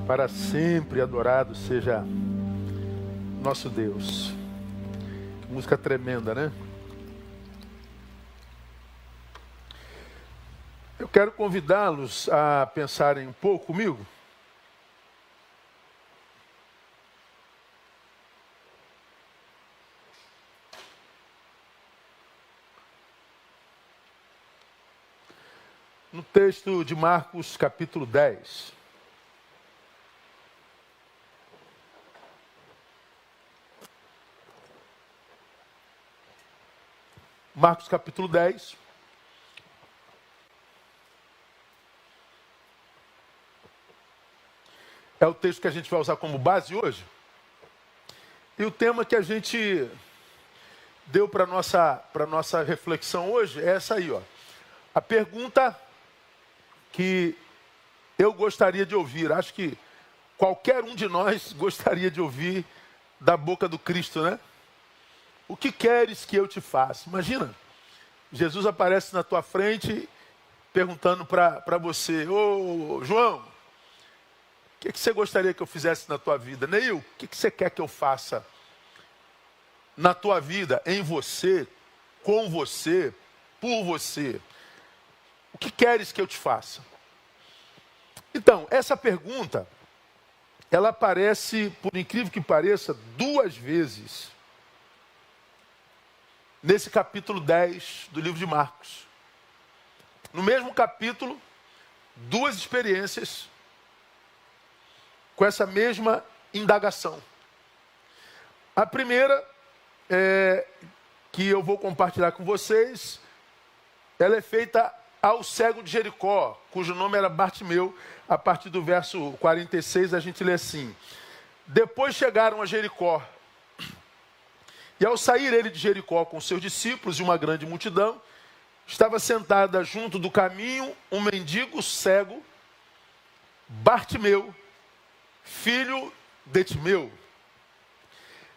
Para sempre adorado seja nosso Deus. Música tremenda, né? Eu quero convidá-los a pensarem um pouco comigo. No texto de Marcos, capítulo 10. Marcos, capítulo 10. É o texto que a gente vai usar como base hoje. E o tema que a gente deu para nossa reflexão hoje é essa aí, ó. A pergunta que eu gostaria de ouvir, acho que qualquer um de nós gostaria de ouvir da boca do Cristo, né? O que queres que eu te faça? Imagina, Jesus aparece na tua frente perguntando para você: ô João, o que você gostaria que eu fizesse na tua vida? Neil, o que você quer que eu faça na tua vida, em você, com você, por você? O que queres que eu te faça? Então, essa pergunta, ela aparece, por incrível que pareça, 2 vezes nesse capítulo 10 do livro de Marcos. No mesmo capítulo, 2 experiências com essa mesma indagação. A primeira, que eu vou compartilhar com vocês, ela é feita ao cego de Jericó, cujo nome era Bartimeu. A partir do verso 46 a gente lê assim: depois chegaram a Jericó, e ao sair ele de Jericó com seus discípulos e uma grande multidão, estava sentada junto do caminho um mendigo cego, Bartimeu, filho de Timeu.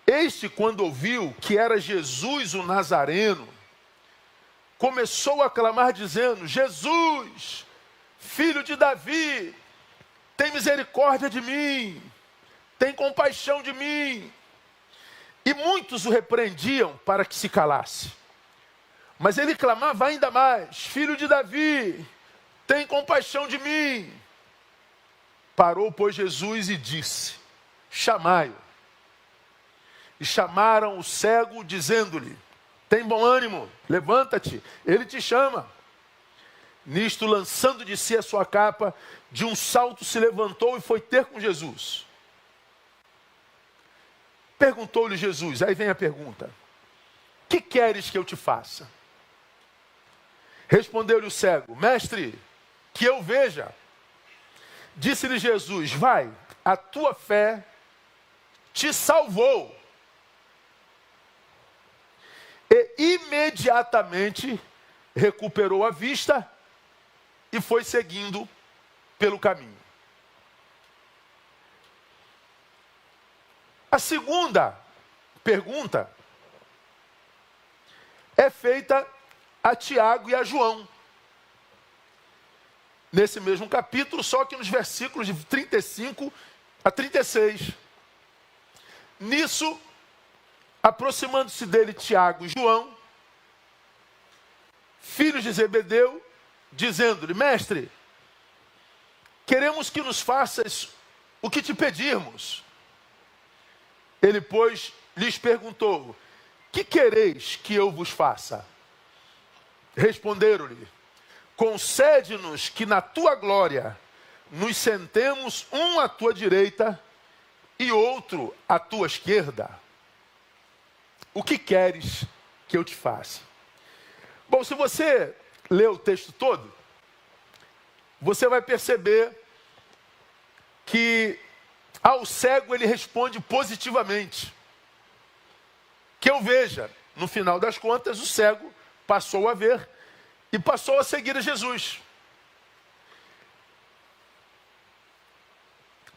Este, quando ouviu que era Jesus o Nazareno, começou a clamar dizendo: Jesus, filho de Davi, tem misericórdia de mim, tem compaixão de mim. E muitos o repreendiam para que se calasse. Mas ele clamava ainda mais: filho de Davi, tem compaixão de mim. Parou, pois, Jesus e disse: chamai-o. E chamaram o cego, dizendo-lhe: tem bom ânimo, levanta-te, ele te chama. Nisto, lançando de si a sua capa, de um salto se levantou e foi ter com Jesus. Perguntou-lhe Jesus, aí vem a pergunta: que queres que eu te faça? Respondeu-lhe o cego: mestre, que eu veja. Disse-lhe Jesus: vai, a tua fé te salvou. E imediatamente recuperou a vista e foi seguindo pelo caminho. A segunda pergunta é feita a Tiago e a João. Nesse mesmo capítulo, só que nos versículos de 35 a 36. Nisso, aproximando-se dele Tiago e João, filhos de Zebedeu, dizendo-lhe: mestre, queremos que nos faças o que te pedirmos. Ele, pois, lhes perguntou: que quereis que eu vos faça? Responderam-lhe: concede-nos que na tua glória nos sentemos um à tua direita e outro à tua esquerda. O que queres que eu te faça? Bom, se você ler o texto todo, você vai perceber que ao cego ele responde positivamente. Que eu veja. No final das contas, o cego passou a ver e passou a seguir a Jesus.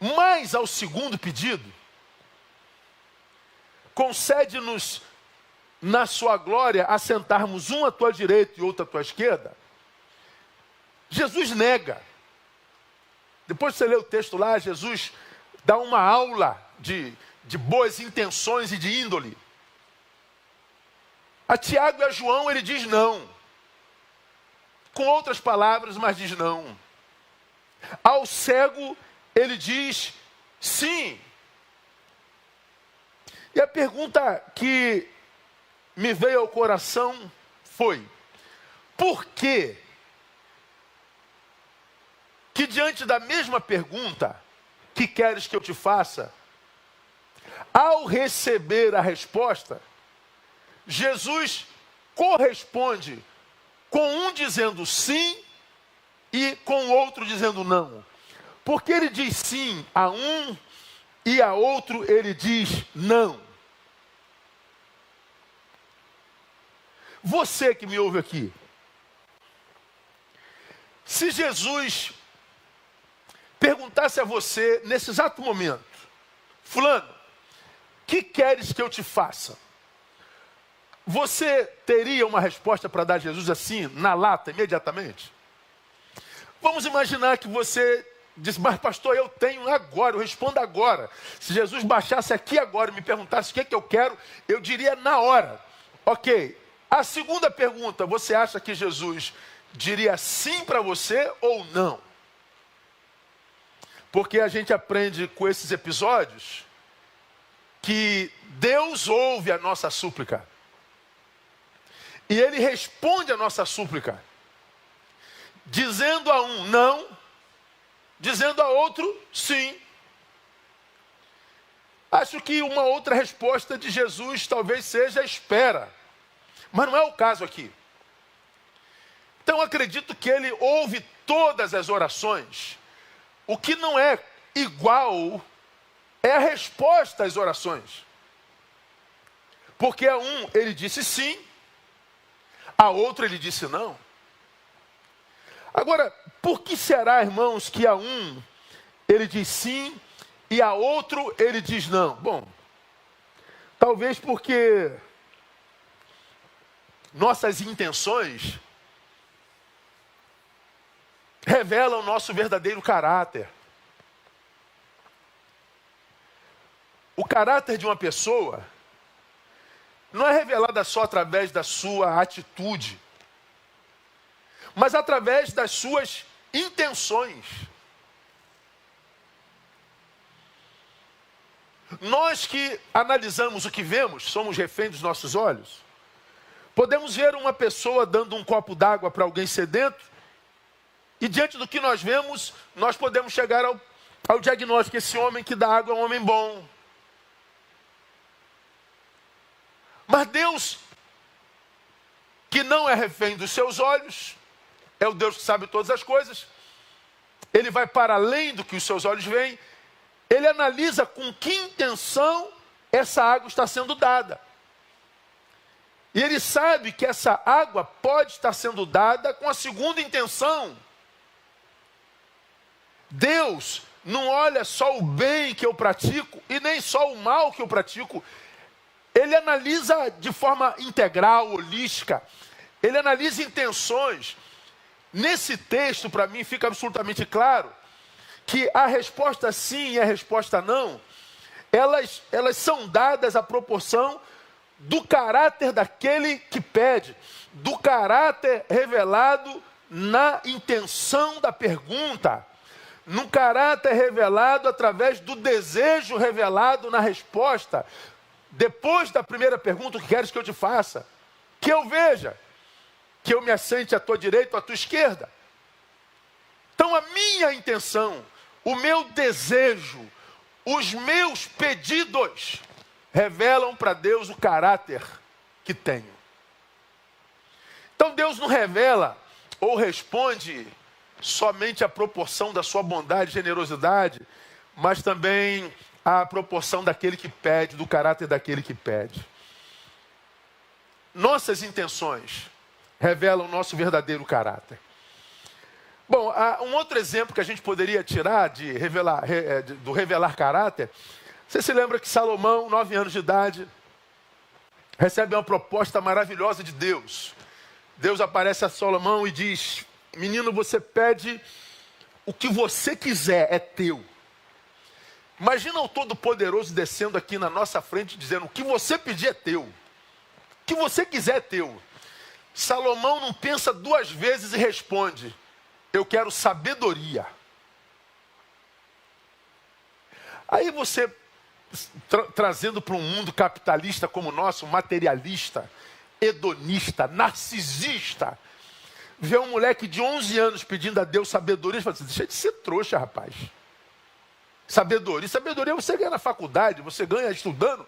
Mas ao segundo pedido, concede-nos na sua glória assentarmos um à tua direita e outro à tua esquerda. Jesus nega. Depois que você lê o texto lá, Jesus dá uma aula de boas intenções e de índole. A Tiago e a João ele diz não. Com outras palavras, mas diz não. Ao cego ele diz sim. E a pergunta que me veio ao coração foi: por que diante da mesma pergunta que queres que eu te faça, ao receber a resposta, Jesus corresponde com um dizendo sim e com o outro dizendo não? Porque ele diz sim a um e a outro ele diz não. Você que me ouve aqui, se Jesus perguntasse a você nesse exato momento: fulano, que queres que eu te faça? Você teria uma resposta para dar a Jesus assim, na lata, imediatamente? Vamos imaginar que você diz: mas pastor, eu tenho agora, eu respondo agora. Se Jesus baixasse aqui agora e me perguntasse o que é que eu quero, eu diria na hora. Ok. A segunda pergunta: você acha que Jesus diria sim para você ou não? Porque a gente aprende com esses episódios que Deus ouve a nossa súplica. E Ele responde a nossa súplica, dizendo a um não, dizendo a outro sim. Acho que uma outra resposta de Jesus talvez seja espera. Mas não é o caso aqui. Então acredito que Ele ouve todas as orações. O que não é igual é a resposta às orações. Porque a um ele disse sim, a outro ele disse não. Agora, por que será, irmãos, que a um ele diz sim e a outro ele diz não? Bom, talvez porque nossas intenções revelam o nosso verdadeiro caráter. O caráter de uma pessoa não é revelado só através da sua atitude, mas através das suas intenções. Nós que analisamos o que vemos, somos reféns dos nossos olhos. Podemos ver uma pessoa dando um copo d'água para alguém sedento, e diante do que nós vemos, nós podemos chegar ao diagnóstico: esse homem que dá água é um homem bom. Mas Deus, que não é refém dos seus olhos, é o Deus que sabe todas as coisas, Ele vai para além do que os seus olhos veem. Ele analisa com que intenção essa água está sendo dada. E Ele sabe que essa água pode estar sendo dada com a segunda intenção. Deus não olha só o bem que eu pratico e nem só o mal que eu pratico. Ele analisa de forma integral, holística. Ele analisa intenções. Nesse texto, para mim, fica absolutamente claro que a resposta sim e a resposta não, elas são dadas à proporção do caráter daquele que pede, do caráter revelado na intenção da pergunta, no caráter revelado através do desejo revelado na resposta. Depois da primeira pergunta: o que queres que eu te faça? Que eu veja, que eu me assente à tua direita ou à tua esquerda. Então a minha intenção, o meu desejo, os meus pedidos revelam para Deus o caráter que tenho. Então Deus não revela ou responde somente a proporção da sua bondade e generosidade, mas também a proporção daquele que pede, do caráter daquele que pede. Nossas intenções revelam o nosso verdadeiro caráter. Bom, um outro exemplo que a gente poderia tirar do revelar caráter, você se lembra que Salomão, 9 anos de idade, recebe uma proposta maravilhosa de Deus. Deus aparece a Salomão e diz: menino, você pede o que você quiser é teu. Imagina o Todo-Poderoso descendo aqui na nossa frente dizendo, o que você pedir é teu. O que você quiser é teu. Salomão não pensa duas vezes e responde, eu quero sabedoria. Aí você, trazendo para um mundo capitalista como o nosso, materialista, hedonista, narcisista, vê um moleque de 11 anos pedindo a Deus sabedoria, e fala assim, deixa de ser trouxa, rapaz. Sabedoria você ganha na faculdade, você ganha estudando.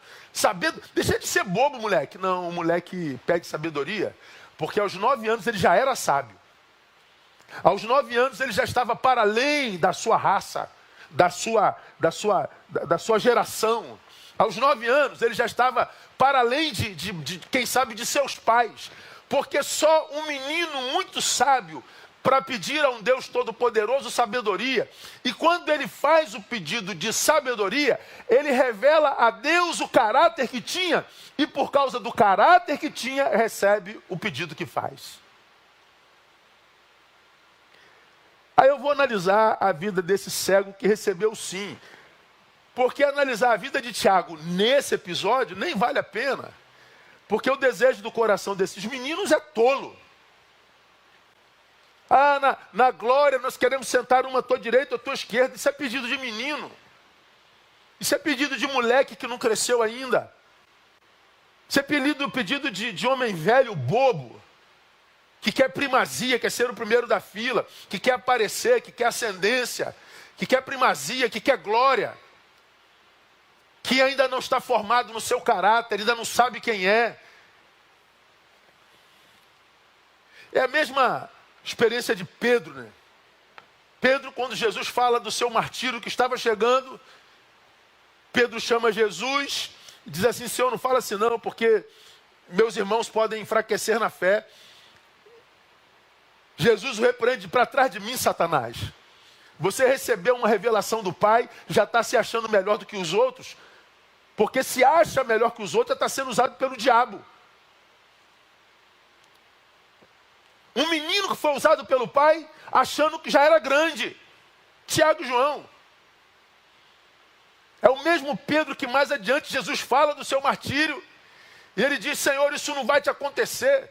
Deixa de ser bobo, moleque. Não, o moleque pede sabedoria, porque aos 9 anos ele já era sábio. Aos 9 anos ele já estava para além da sua raça, da sua geração. Aos 9 anos ele já estava para além quem sabe, de seus pais. Porque só um menino muito sábio para pedir a um Deus Todo-Poderoso sabedoria. E quando ele faz o pedido de sabedoria, ele revela a Deus o caráter que tinha. E por causa do caráter que tinha, recebe o pedido que faz. Aí eu vou analisar a vida desse cego que recebeu sim. Porque analisar a vida de Tiago nesse episódio nem vale a pena. Porque o desejo do coração desses meninos é tolo. Na glória nós queremos sentar uma à tua direita ou à tua esquerda. Isso é pedido de menino. Isso é pedido de moleque que não cresceu ainda. Isso é pedido de homem velho, bobo. Que quer primazia, quer ser o primeiro da fila. Que quer aparecer, que quer ascendência. Que quer primazia, que quer glória. Que ainda não está formado no seu caráter, ainda não sabe quem é. É a mesma experiência de Pedro, né? Pedro, quando Jesus fala do seu martírio que estava chegando, Pedro chama Jesus e diz assim, Senhor, não fala assim não, porque meus irmãos podem enfraquecer na fé. Jesus o repreende, para trás de mim, Satanás. Você recebeu uma revelação do Pai, já está se achando melhor do que os outros, porque se acha melhor que os outros, está sendo usado pelo diabo. Um menino que foi usado pelo pai, achando que já era grande. Tiago e João. É o mesmo Pedro que mais adiante Jesus fala do seu martírio. E ele diz, Senhor, isso não vai te acontecer.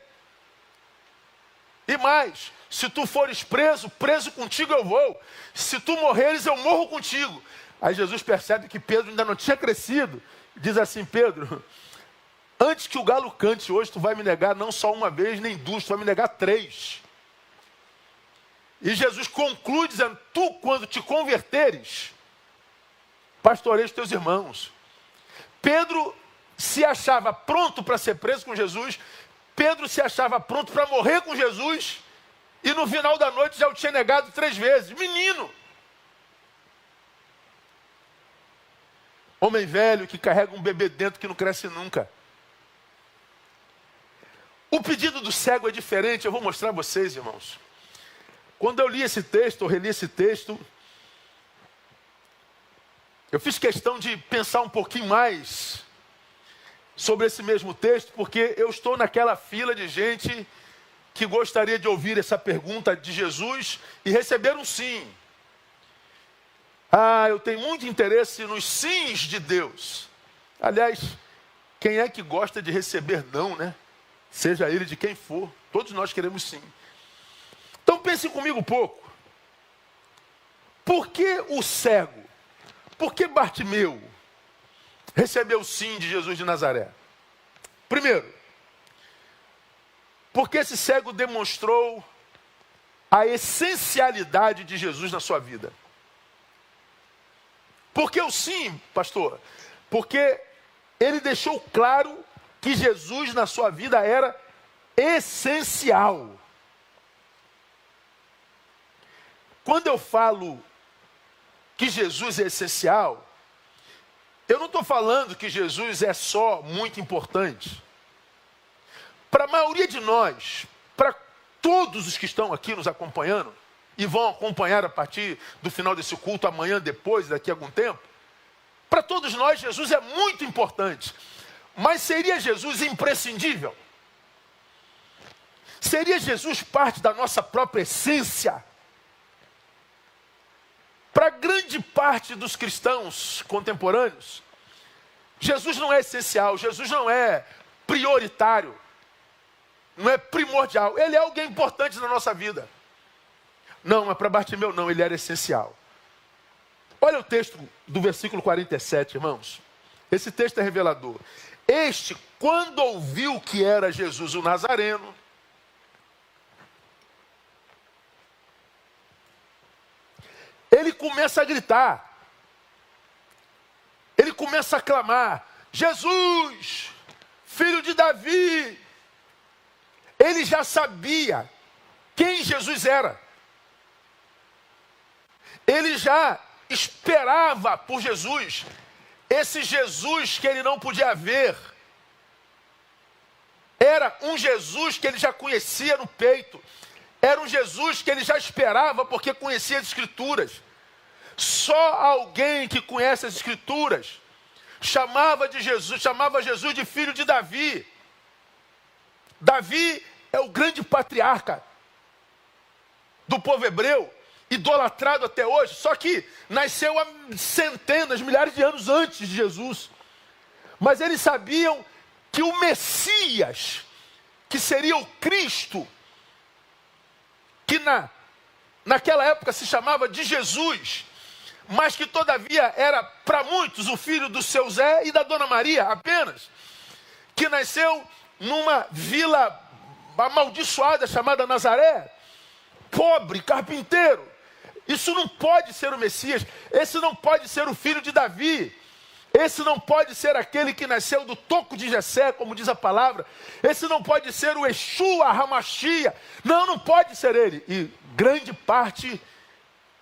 E mais, se tu fores preso, preso contigo eu vou. Se tu morreres, eu morro contigo. Aí Jesus percebe que Pedro ainda não tinha crescido. Diz assim, Pedro, antes que o galo cante hoje, tu vai me negar não só uma vez, nem duas, tu vai me negar 3. E Jesus conclui dizendo, tu quando te converteres, pastoreia os teus irmãos. Pedro se achava pronto para ser preso com Jesus, Pedro se achava pronto para morrer com Jesus, e no final da noite já o tinha negado 3 vezes. Menino! Homem velho que carrega um bebê dentro que não cresce nunca. O pedido do cego é diferente, eu vou mostrar a vocês, irmãos. Quando eu li esse texto, ou reli esse texto, eu fiz questão de pensar um pouquinho mais sobre esse mesmo texto, porque eu estou naquela fila de gente que gostaria de ouvir essa pergunta de Jesus e receber um sim. Eu tenho muito interesse nos sims de Deus. Aliás, quem é que gosta de receber não, né? Seja ele de quem for, todos nós queremos sim. Então pense comigo um pouco. Por que o cego? Por que Bartimeu recebeu o sim de Jesus de Nazaré? Primeiro, porque esse cego demonstrou a essencialidade de Jesus na sua vida. Por que o sim, pastor? Porque ele deixou claro que Jesus na sua vida era essencial. Quando eu falo que Jesus é essencial, eu não estou falando que Jesus é só muito importante. Para a maioria de nós, para todos os que estão aqui nos acompanhando, e vão acompanhar a partir do final desse culto, amanhã, depois, daqui a algum tempo, para todos nós Jesus é muito importante. Mas seria Jesus imprescindível? Seria Jesus parte da nossa própria essência? Para grande parte dos cristãos contemporâneos, Jesus não é essencial, Jesus não é prioritário, não é primordial. Ele é alguém importante na nossa vida. Não, mas para Bartimeu não, ele era essencial. Olha o texto do versículo 47, irmãos. Esse texto é revelador. Este, quando ouviu que era Jesus o Nazareno, ele começa a gritar. Ele começa a clamar: Jesus, filho de Davi. Ele já sabia quem Jesus era. Ele já esperava por Jesus. Esse Jesus que ele não podia ver, era um Jesus que ele já conhecia no peito. Era um Jesus que ele já esperava porque conhecia as Escrituras. Só alguém que conhece as Escrituras chamava Jesus de filho de Davi. Davi é o grande patriarca do povo hebreu, idolatrado até hoje, só que nasceu há centenas, milhares de anos antes de Jesus. Mas eles sabiam que o Messias, que seria o Cristo, que naquela época se chamava de Jesus, mas que todavia era para muitos o filho do seu Zé e da Dona Maria apenas, que nasceu numa vila amaldiçoada chamada Nazaré, pobre, carpinteiro. Isso não pode ser o Messias, esse não pode ser o filho de Davi, esse não pode ser aquele que nasceu do toco de Jessé, como diz a palavra, esse não pode ser o Yeshua HaMashiach, não pode ser ele. E grande parte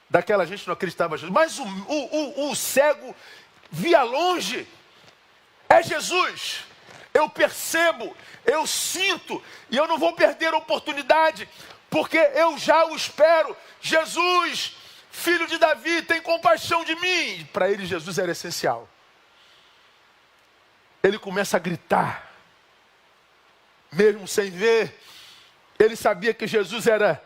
daquela gente não acreditava em Jesus, mas o cego via longe, é Jesus. Eu percebo, eu sinto, e eu não vou perder a oportunidade, porque eu já o espero. Jesus, filho de Davi, tem compaixão de mim. Para ele, Jesus era essencial. Ele começa a gritar, mesmo sem ver. Ele sabia que Jesus era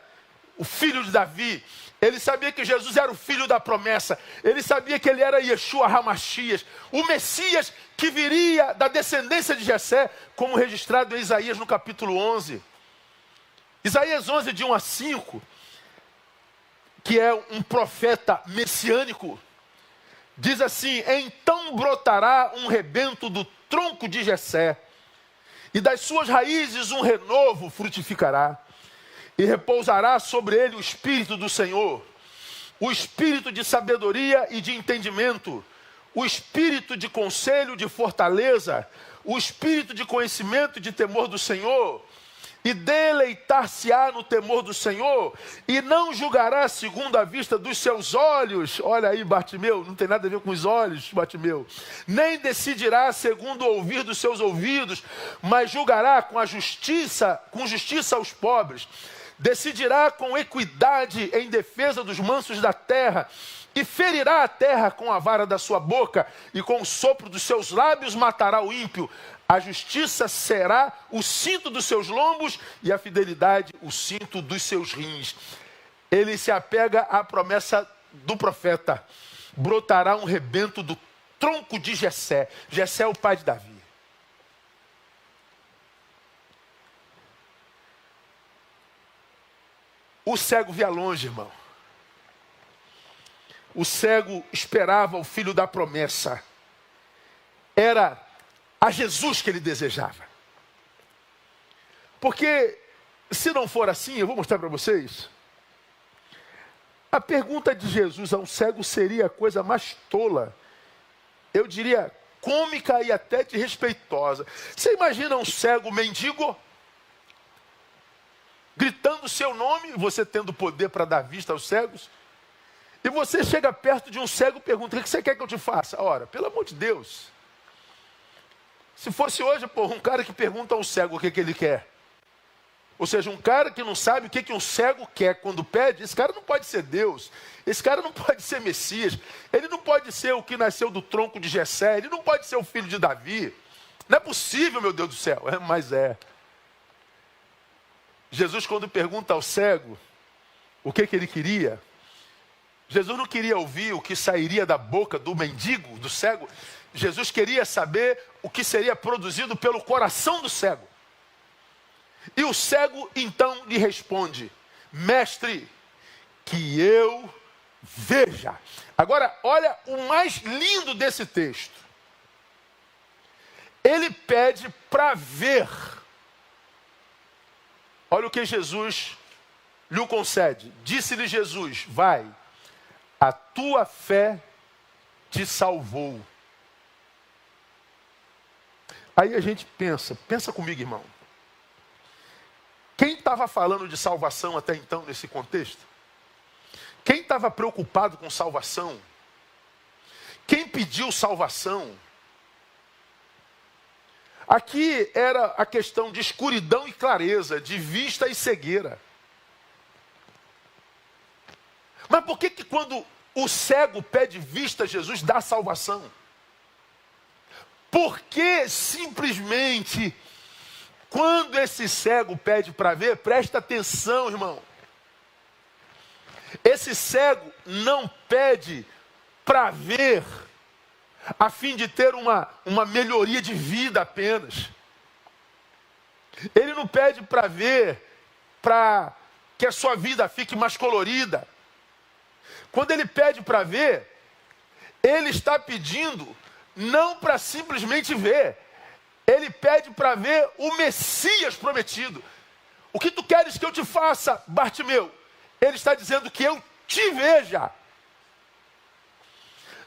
o filho de Davi. Ele sabia que Jesus era o filho da promessa. Ele sabia que ele era Yeshua HaMashiach, o Messias que viria da descendência de Jessé, como registrado em Isaías no capítulo 11. Isaías 11, de 1 a 5, que é um profeta messiânico, diz assim: então brotará um rebento do tronco de Jessé, e das suas raízes um renovo frutificará, e repousará sobre ele o Espírito do Senhor, o Espírito de sabedoria e de entendimento, o Espírito de conselho, de fortaleza, o Espírito de conhecimento e de temor do Senhor, e deleitar-se-á no temor do Senhor, e não julgará segundo a vista dos seus olhos. Olha aí, Bartimeu, não tem nada a ver com os olhos, Bartimeu. Nem decidirá segundo o ouvir dos seus ouvidos, mas julgará com justiça aos pobres. Decidirá com equidade em defesa dos mansos da terra, e ferirá a terra com a vara da sua boca, e com o sopro dos seus lábios matará o ímpio. A justiça será o cinto dos seus lombos, e a fidelidade o cinto dos seus rins. Ele se apega à promessa do profeta: brotará um rebento do tronco de Jessé. Jessé é o pai de Davi. O cego via longe, irmão. O cego esperava o filho da promessa. Era a Jesus que ele desejava. Porque, se não for assim, eu vou mostrar para vocês. A pergunta de Jesus a um cego seria a coisa mais tola. Eu diria cômica e até desrespeitosa. Você imagina um cego mendigo gritando seu nome, você tendo poder para dar vista aos cegos, e você chega perto de um cego e pergunta: o que você quer que eu te faça? Ora, pelo amor de Deus. Se fosse hoje, um cara que pergunta ao cego o que ele quer, ou seja, um cara que não sabe o que um cego quer quando pede, esse cara não pode ser Deus, esse cara não pode ser Messias, ele não pode ser o que nasceu do tronco de Jessé, ele não pode ser o filho de Davi. Não é possível, meu Deus do céu. Mas é. Jesus, quando pergunta ao cego o que ele queria, Jesus não queria ouvir o que sairia da boca do mendigo, do cego. Jesus queria saber o que seria produzido pelo coração do cego. E o cego então lhe responde: mestre, que eu veja. Agora, olha o mais lindo desse texto. Ele pede para ver. Olha o que Jesus lhe concede. Disse-lhe Jesus: vai, a tua fé te salvou. Aí a gente pensa comigo, irmão. Quem estava falando de salvação até então nesse contexto? Quem estava preocupado com salvação? Quem pediu salvação? Aqui era a questão de escuridão e clareza, de vista e cegueira. Mas por que quando o cego pede vista, Jesus dá salvação? Porque simplesmente, quando esse cego pede para ver, presta atenção, irmão. Esse cego não pede para ver a fim de ter uma melhoria de vida apenas. Ele não pede para ver para que a sua vida fique mais colorida. Quando ele pede para ver, ele está pedindo não para simplesmente ver. Ele pede para ver o Messias prometido. O que tu queres que eu te faça, Bartimeu? Ele está dizendo que eu te veja.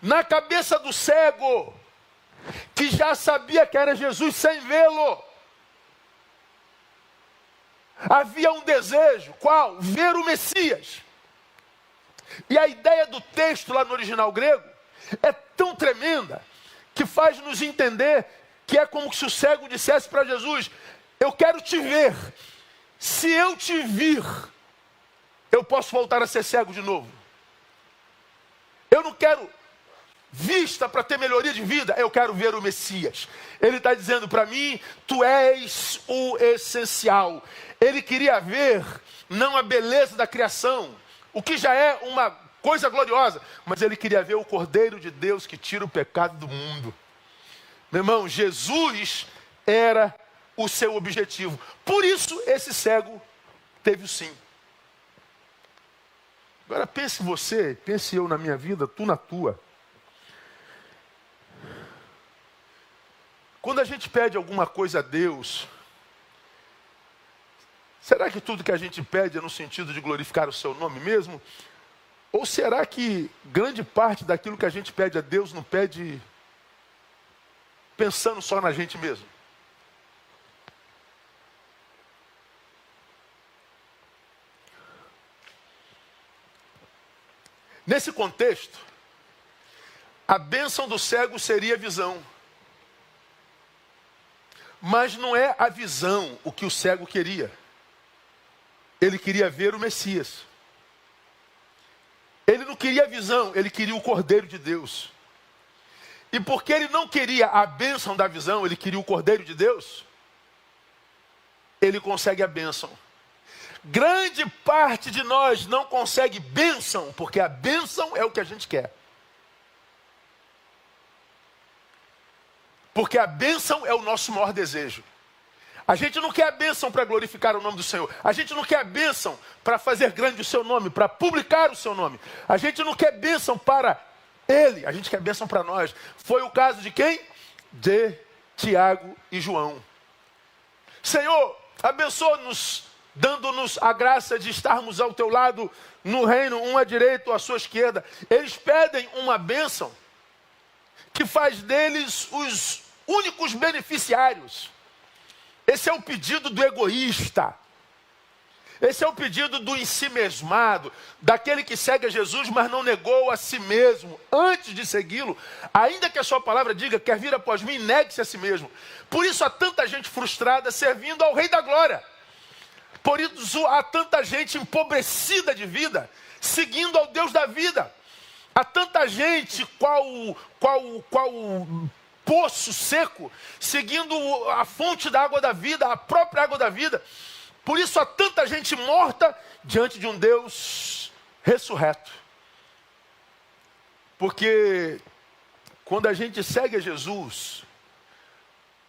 Na cabeça do cego, que já sabia que era Jesus sem vê-lo, havia um desejo, qual? Ver o Messias. E a ideia do texto lá no original grego é tão tremenda, que faz nos entender que é como se o cego dissesse para Jesus: eu quero te ver. Se eu te vir, eu posso voltar a ser cego de novo. Eu não quero vista para ter melhoria de vida, eu quero ver o Messias. Ele está dizendo para mim: tu és o essencial. Ele queria ver não a beleza da criação, o que já é uma coisa gloriosa, mas ele queria ver o Cordeiro de Deus que tira o pecado do mundo. Meu irmão, Jesus era o seu objetivo. Por isso esse cego teve o sim. Agora pense você, pense eu na minha vida, tu na tua. Quando a gente pede alguma coisa a Deus, será que tudo que a gente pede é no sentido de glorificar o seu nome mesmo? Ou será que grande parte daquilo que a gente pede a Deus não pede pensando só na gente mesmo? Nesse contexto, a bênção do cego seria a visão. Mas não é a visão o que o cego queria. Ele queria ver o Messias. Ele não queria a visão, ele queria o Cordeiro de Deus. E porque ele não queria a bênção da visão, ele queria o Cordeiro de Deus, ele consegue a bênção. Grande parte de nós não consegue bênção, porque a bênção é o que a gente quer. Porque a bênção é o nosso maior desejo. A gente não quer a bênção para glorificar o nome do Senhor. A gente não quer a bênção para fazer grande o seu nome, para publicar o seu nome. A gente não quer bênção para Ele, a gente quer bênção para nós. Foi o caso de quem? De Tiago e João. Senhor, abençoa-nos, dando-nos a graça de estarmos ao teu lado no reino, um à direita ou à sua esquerda. Eles pedem uma bênção que faz deles os únicos beneficiários. Esse é o pedido do egoísta. Esse é o pedido do ensimesmado, daquele que segue a Jesus, mas não negou a si mesmo antes de segui-lo. Ainda que a sua palavra diga: quer vir após mim, negue-se a si mesmo. Por isso há tanta gente frustrada servindo ao Rei da Glória. Por isso há tanta gente empobrecida de vida, seguindo ao Deus da vida. Há tanta gente qual poço seco, seguindo a fonte da água da vida, a própria água da vida. Por isso há tanta gente morta diante de um Deus ressurreto. Porque quando a gente segue a Jesus,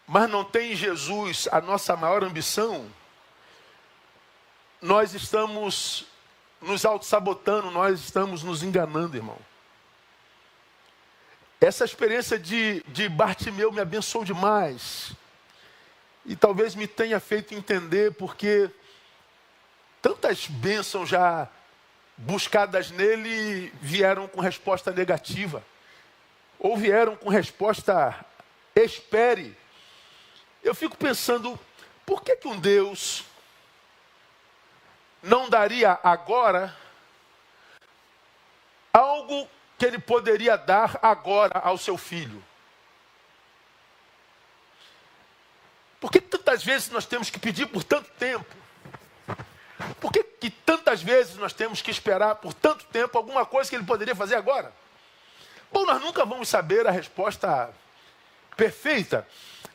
mas não tem em Jesus a nossa maior ambição, nós estamos nos auto-sabotando, nós estamos nos enganando, irmão. Essa experiência de Bartimeu me abençoou demais. E talvez me tenha feito entender porque tantas bênçãos já buscadas nele vieram com resposta negativa. Ou vieram com resposta espere. Eu fico pensando, por que um Deus não daria agora algo que ele poderia dar agora ao seu filho? Por que tantas vezes nós temos que pedir por tanto tempo? Por que tantas vezes nós temos que esperar por tanto tempo alguma coisa que ele poderia fazer agora? Bom, nós nunca vamos saber a resposta perfeita,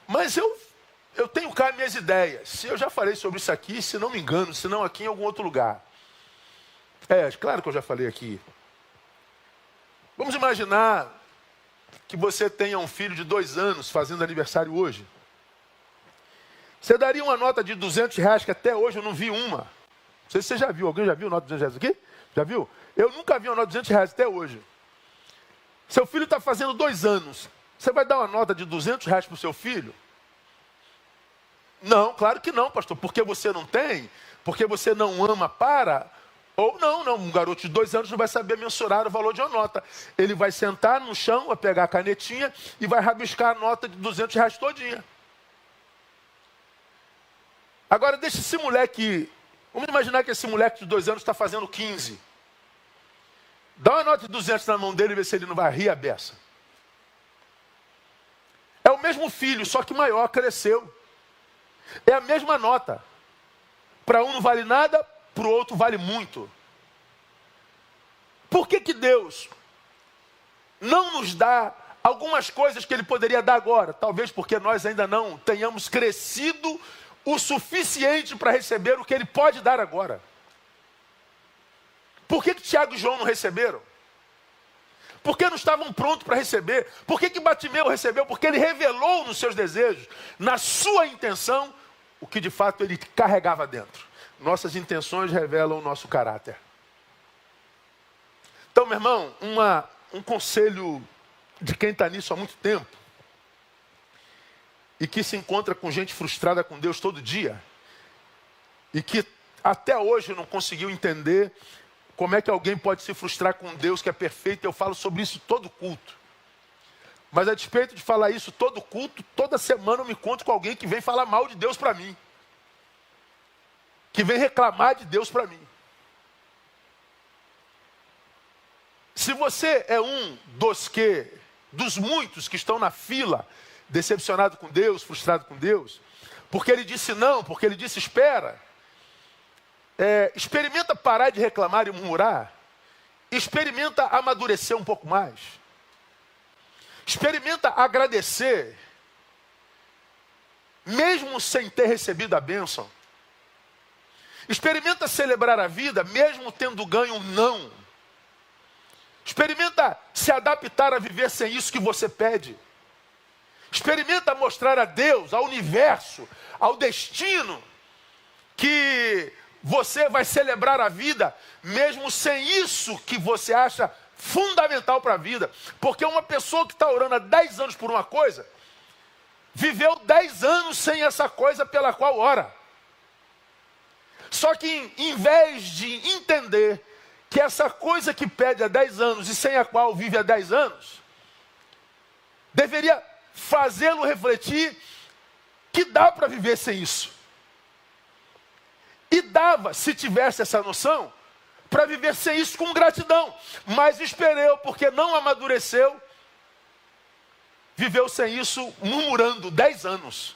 mas eu tenho cá minhas ideias. Eu já falei sobre isso aqui, se não me engano, se não aqui em algum outro lugar. Claro que eu já falei aqui. Vamos imaginar que você tenha um filho de 2 anos fazendo aniversário hoje. Você daria uma nota de R$200 que até hoje eu não vi uma. Não sei se você já viu. Alguém já viu nota de R$200 aqui? Já viu? Eu nunca vi uma nota de R$200 até hoje. Seu filho está fazendo 2 anos. Você vai dar uma nota de R$200 para o seu filho? Não, claro que não, pastor. Porque você não tem? Porque você não ama para? Ou não. Um garoto de 2 anos não vai saber mensurar o valor de uma nota. Ele vai sentar no chão, vai pegar a canetinha e vai rabiscar a nota de R$200 todinha. Agora deixa esse moleque... Vamos imaginar que esse moleque de 2 anos está fazendo 15. Dá uma nota de 200 na mão dele e vê se ele não vai rir a beça. É o mesmo filho, só que maior, cresceu. É a mesma nota. Para um não vale nada, para o outro vale muito. Por que Deus não nos dá algumas coisas que Ele poderia dar agora? Talvez porque nós ainda não tenhamos crescido o suficiente para receber o que Ele pode dar agora. Por que Tiago e João não receberam? Por que não estavam prontos para receber? Por que Bartimeu recebeu? Porque ele revelou nos seus desejos, na sua intenção, o que de fato ele carregava dentro. Nossas intenções revelam o nosso caráter. Então, meu irmão, um conselho de quem está nisso há muito tempo e que se encontra com gente frustrada com Deus todo dia e que até hoje não conseguiu entender como é que alguém pode se frustrar com um Deus que é perfeito. Eu falo sobre isso todo culto. Mas a despeito de falar isso todo culto, toda semana eu me encontro com alguém que vem falar mal de Deus para mim. Que vem reclamar de Deus para mim. Se você é um dos muitos que estão na fila, decepcionado com Deus, frustrado com Deus, porque Ele disse não, porque Ele disse espera, experimenta parar de reclamar e murmurar. Experimenta amadurecer um pouco mais. Experimenta agradecer, mesmo sem ter recebido a bênção. Experimenta celebrar a vida, mesmo tendo ganho um não. Experimenta se adaptar a viver sem isso que você pede. Experimenta mostrar a Deus, ao universo, ao destino, que você vai celebrar a vida, mesmo sem isso que você acha fundamental para a vida. Porque uma pessoa que está orando há 10 anos por uma coisa, viveu 10 anos sem essa coisa pela qual ora. Só que em vez de entender que essa coisa que pede há 10 anos e sem a qual vive há 10 anos, deveria fazê-lo refletir que dá para viver sem isso. E dava, se tivesse essa noção, para viver sem isso com gratidão. Mas esperou, porque não amadureceu, viveu sem isso murmurando 10 anos.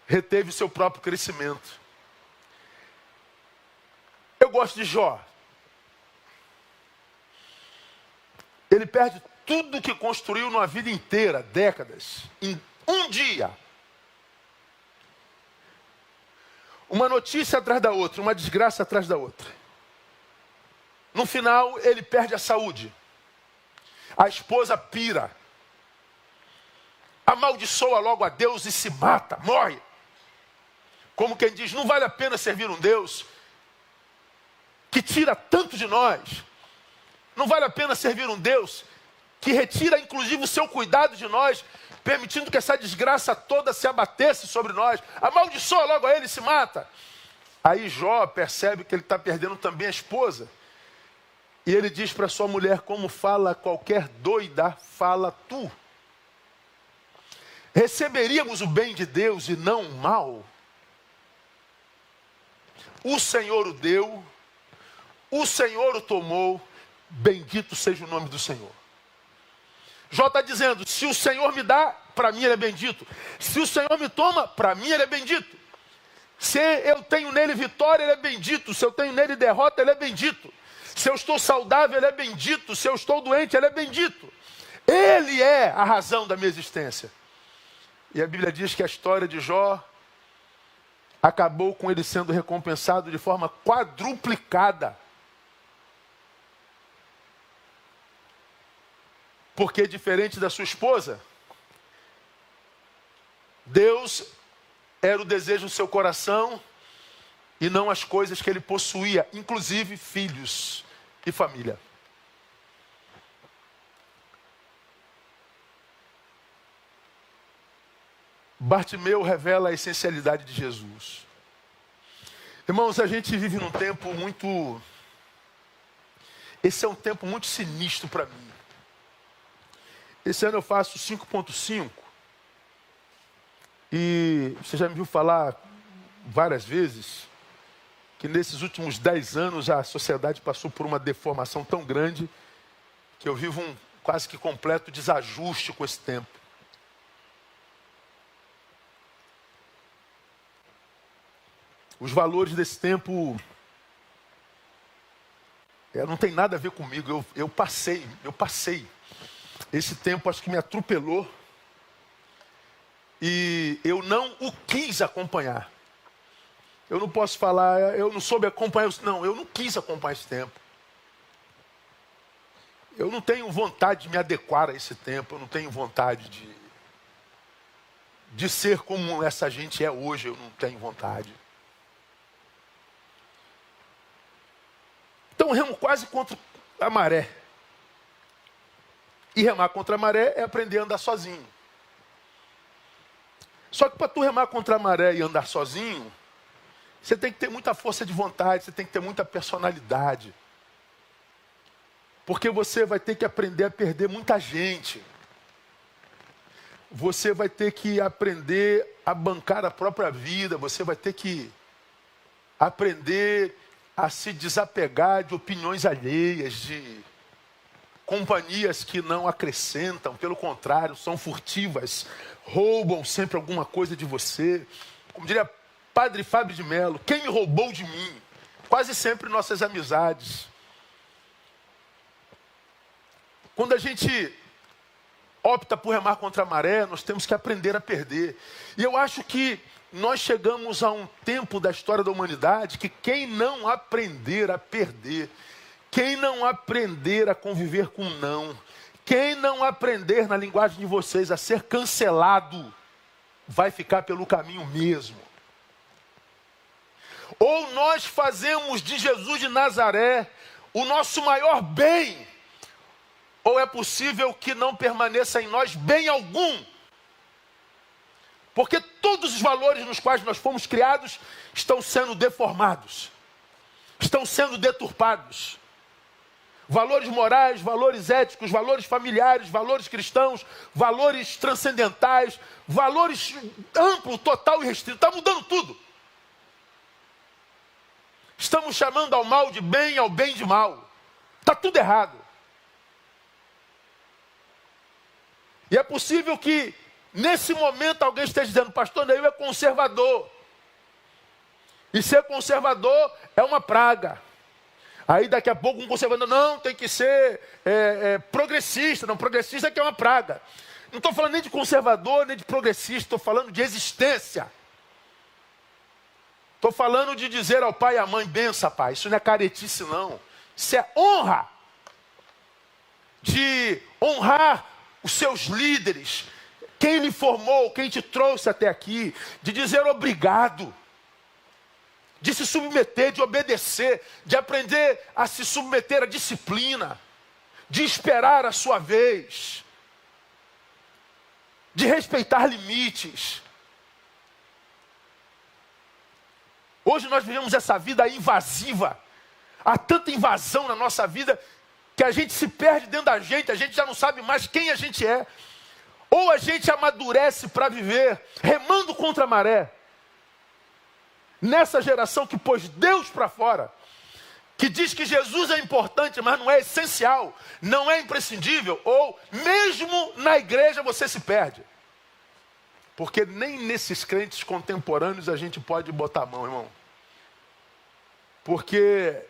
Reteve seu próprio crescimento. Eu gosto de Jó. Ele perde tudo que construiu numa vida inteira, décadas, em um dia. Uma notícia atrás da outra, uma desgraça atrás da outra. No final, ele perde a saúde. A esposa pira. Amaldiçoa logo a Deus e se mata, morre. Como quem diz, não vale a pena servir um Deus que tira tanto de nós. Não vale a pena servir um Deus que retira inclusive o seu cuidado de nós, permitindo que essa desgraça toda se abatesse sobre nós. Amaldiçoa logo a ele e se mata. Aí Jó percebe que ele está perdendo também a esposa. E ele diz para sua mulher, como fala qualquer doida, fala tu. Receberíamos o bem de Deus e não o mal? O Senhor o deu, o Senhor o tomou, bendito seja o nome do Senhor. Jó está dizendo, se o Senhor me dá, para mim ele é bendito. Se o Senhor me toma, para mim ele é bendito. Se eu tenho nele vitória, ele é bendito. Se eu tenho nele derrota, ele é bendito. Se eu estou saudável, ele é bendito. Se eu estou doente, ele é bendito. Ele é a razão da minha existência. E a Bíblia diz que a história de Jó acabou com ele sendo recompensado de forma quadruplicada. Porque, diferente da sua esposa, Deus era o desejo do seu coração e não as coisas que ele possuía, inclusive filhos e família. Bartimeu revela a essencialidade de Jesus. Irmãos, a gente vive num tempo muito... Esse é um tempo muito sinistro para mim. Esse ano eu faço 5.5. E você já me viu falar várias vezes que nesses últimos 10 anos a sociedade passou por uma deformação tão grande que eu vivo um quase que completo desajuste com esse tempo. Os valores desse tempo não tem nada a ver comigo. Eu passei. Esse tempo acho que me atropelou. E eu não o quis acompanhar. Eu não posso falar, eu não soube acompanhar. Não, eu não quis acompanhar esse tempo. Eu não tenho vontade de me adequar a esse tempo. Eu não tenho vontade de ser como essa gente é hoje. Eu não tenho vontade. Então remo quase contra a maré. E remar contra a maré é aprender a andar sozinho. Só que para tu remar contra a maré e andar sozinho, você tem que ter muita força de vontade, você tem que ter muita personalidade. Porque você vai ter que aprender a perder muita gente. Você vai ter que aprender a bancar a própria vida, você vai ter que aprender a se desapegar de opiniões alheias, de companhias que não acrescentam, pelo contrário, são furtivas, roubam sempre alguma coisa de você. Como diria Padre Fábio de Mello, quem me roubou de mim? Quase sempre nossas amizades. Quando a gente opta por remar contra a maré, nós temos que aprender a perder. E eu acho que nós chegamos a um tempo da história da humanidade que quem não aprender a perder, quem não aprender a conviver com não, quem não aprender, na linguagem de vocês, a ser cancelado, vai ficar pelo caminho mesmo. Ou nós fazemos de Jesus de Nazaré o nosso maior bem, ou é possível que não permaneça em nós bem algum. Porque todos os valores nos quais nós fomos criados estão sendo deformados, estão sendo deturpados. Valores morais, valores éticos, valores familiares, valores cristãos, valores transcendentais, valores amplo, total e restrito. Está mudando tudo. Estamos chamando ao mal de bem, ao bem de mal. Está tudo errado. E é possível que nesse momento alguém esteja dizendo, pastor Neil é conservador. E ser conservador é uma praga. Aí daqui a pouco um conservador, não, tem que ser progressista. Não, progressista é que é uma praga. Não estou falando nem de conservador, nem de progressista, estou falando de existência. Estou falando de dizer ao pai e à mãe, bença pai, isso não é caretice não. Isso é honra. de honrar os seus líderes, quem lhe formou, quem te trouxe até aqui, de dizer obrigado, de se submeter, de obedecer, de aprender a se submeter à disciplina, de esperar a sua vez, de respeitar limites. Hoje nós vivemos essa vida invasiva. Há tanta invasão na nossa vida que a gente se perde dentro da gente, a gente já não sabe mais quem a gente é. Ou a gente amadurece para viver remando contra a maré. Nessa geração que pôs Deus para fora, que diz que Jesus é importante, mas não é essencial, não é imprescindível, ou mesmo na igreja você se perde. Porque nem nesses crentes contemporâneos a gente pode botar a mão, irmão. Porque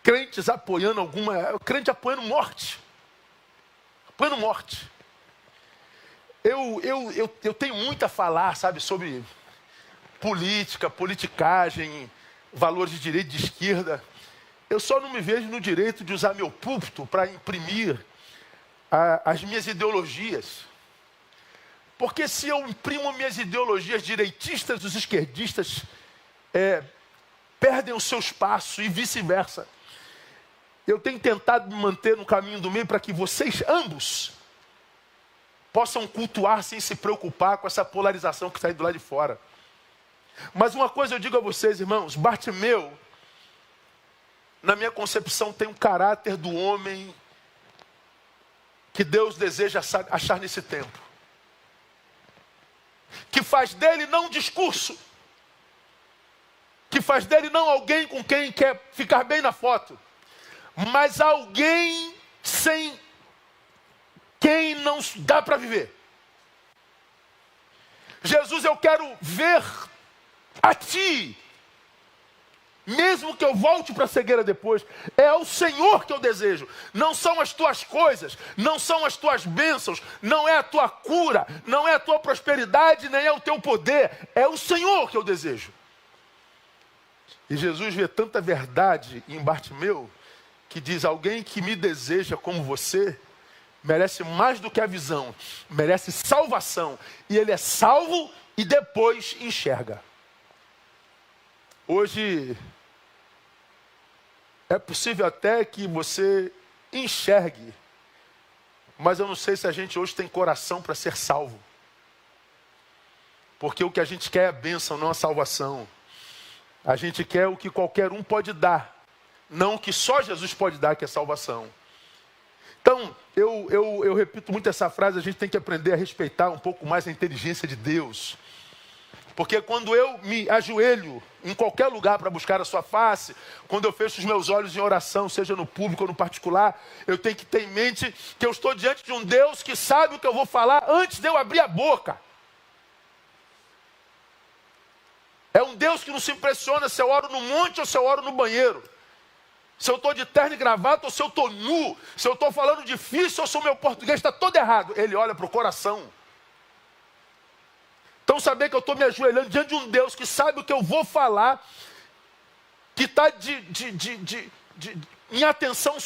crentes apoiando crente apoiando morte. Apoiando morte. Eu tenho muito a falar, sabe, sobre política, politicagem, valores de direita e de esquerda. Eu só não me vejo no direito de usar meu púlpito para imprimir as minhas ideologias. Porque se eu imprimo minhas ideologias direitistas, os esquerdistas perdem o seu espaço e vice-versa. Eu tenho tentado me manter no caminho do meio para que vocês ambos possam cultuar sem se preocupar com essa polarização que está aí do lado de fora. Mas uma coisa eu digo a vocês, irmãos, Bartimeu, na minha concepção, tem um caráter do homem que Deus deseja achar nesse tempo. Que faz dele não um discurso, que faz dele não alguém com quem quer ficar bem na foto, mas alguém sem quem não dá para viver. Jesus, eu quero ver a ti, mesmo que eu volte para a cegueira depois. É o Senhor que eu desejo. Não são as tuas coisas, não são as tuas bênçãos, não é a tua cura, não é a tua prosperidade, nem é o teu poder. É o Senhor que eu desejo. E Jesus vê tanta verdade em Bartimeu, que diz: alguém que me deseja como você, merece mais do que a visão, merece salvação. E ele é salvo e depois enxerga. Hoje, é possível até que você enxergue, mas eu não sei se a gente hoje tem coração para ser salvo. Porque o que a gente quer é a bênção, não a salvação. A gente quer o que qualquer um pode dar, não o que só Jesus pode dar, que é salvação. Então, eu repito muito essa frase: a gente tem que aprender a respeitar um pouco mais a inteligência de Deus. Porque quando eu me ajoelho em qualquer lugar para buscar a sua face, quando eu fecho os meus olhos em oração, seja no público ou no particular, eu tenho que ter em mente que eu estou diante de um Deus que sabe o que eu vou falar antes de eu abrir a boca. É um Deus que não se impressiona se eu oro no monte ou se eu oro no banheiro. Se eu estou de terno e gravata ou se eu estou nu. Se eu estou falando difícil ou se o meu português está todo errado. Ele olha para o coração. Então saber que eu estou me ajoelhando diante de um Deus que sabe o que eu vou falar, que está em atenção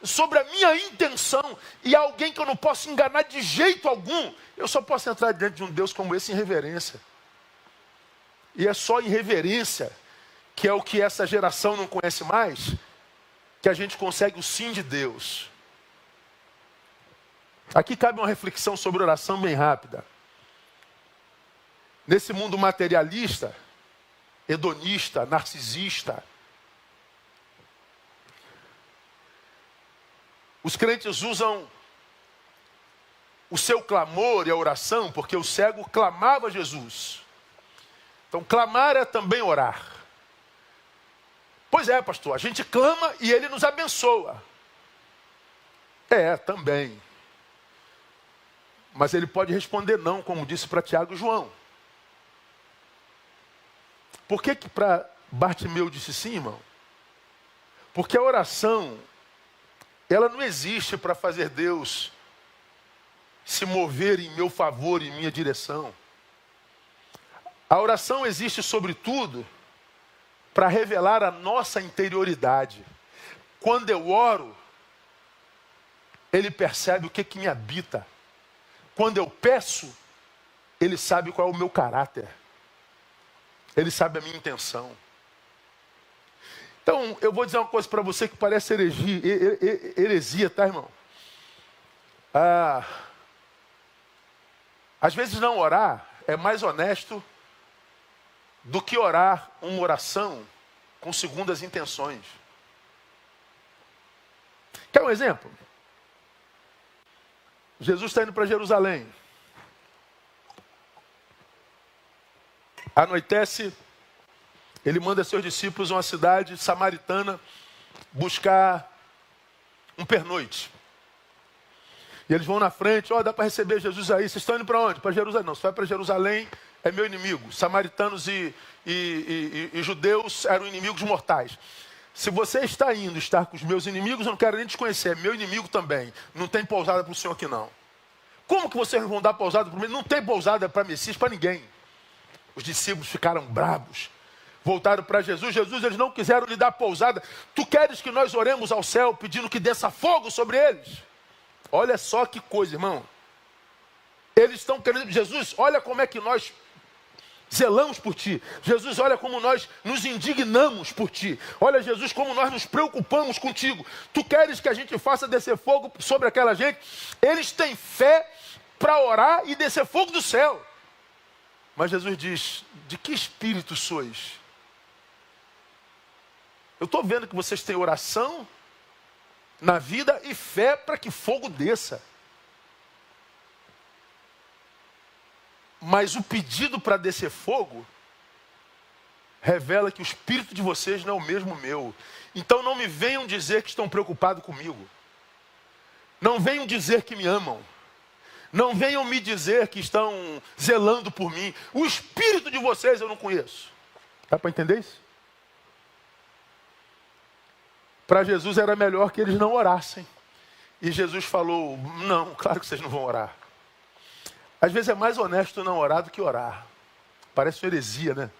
sobre a minha intenção, e alguém que eu não posso enganar de jeito algum, eu só posso entrar diante de um Deus como esse em reverência. E é só em reverência, que é o que essa geração não conhece mais, que a gente consegue o sim de Deus. Aqui cabe uma reflexão sobre oração bem rápida. Nesse mundo materialista, hedonista, narcisista, os crentes usam o seu clamor e a oração, porque o cego clamava a Jesus. Então, clamar é também orar. Pois é, pastor, a gente clama e ele nos abençoa. É, também. Mas ele pode responder não, como disse para Tiago e João. Por que para Bartimeu disse sim, irmão? Porque a oração, ela não existe para fazer Deus se mover em meu favor, em minha direção. A oração existe, sobretudo, para revelar a nossa interioridade, Quando eu oro, Ele percebe o que me habita. Quando eu peço, Ele sabe qual é o meu caráter. Ele sabe a minha intenção. Então, eu vou dizer uma coisa para você que parece heresia, tá, irmão? Às vezes não orar é mais honesto do que orar uma oração com segundas intenções. Quer um exemplo? Jesus está indo para Jerusalém. Anoitece, ele manda seus discípulos a uma cidade samaritana buscar um pernoite. E eles vão na frente, dá para receber Jesus aí. Vocês estão indo para onde? Para Jerusalém. Não, se vai para Jerusalém, é meu inimigo. Samaritanos e judeus eram inimigos mortais. Se você está indo estar com os meus inimigos, eu não quero nem te conhecer, é meu inimigo também. Não tem pousada para o senhor aqui não. Como que vocês vão dar pousada para mim? Não tem pousada para Messias, para ninguém. Os discípulos ficaram bravos. Voltaram para Jesus. Jesus, eles não quiseram lhe dar pousada. Tu queres que nós oremos ao céu pedindo que desça fogo sobre eles? Olha só que coisa, irmão. Eles estão querendo... Jesus, olha como é que nós zelamos por ti. Jesus, olha como nós nos indignamos por ti. Olha, Jesus, como nós nos preocupamos contigo. Tu queres que a gente faça descer fogo sobre aquela gente? Eles têm fé para orar e descer fogo do céu. Mas Jesus diz, de que espírito sois? Eu estou vendo que vocês têm oração na vida e fé para que fogo desça. Mas o pedido para descer fogo revela que o espírito de vocês não é o mesmo meu. Então não me venham dizer que estão preocupados comigo. Não venham dizer que me amam. Não venham me dizer que estão zelando por mim. O espírito de vocês eu não conheço. Dá para entender isso? Para Jesus era melhor que eles não orassem. E Jesus falou, não, claro que vocês não vão orar. Às vezes é mais honesto não orar do que orar. Parece uma heresia, né?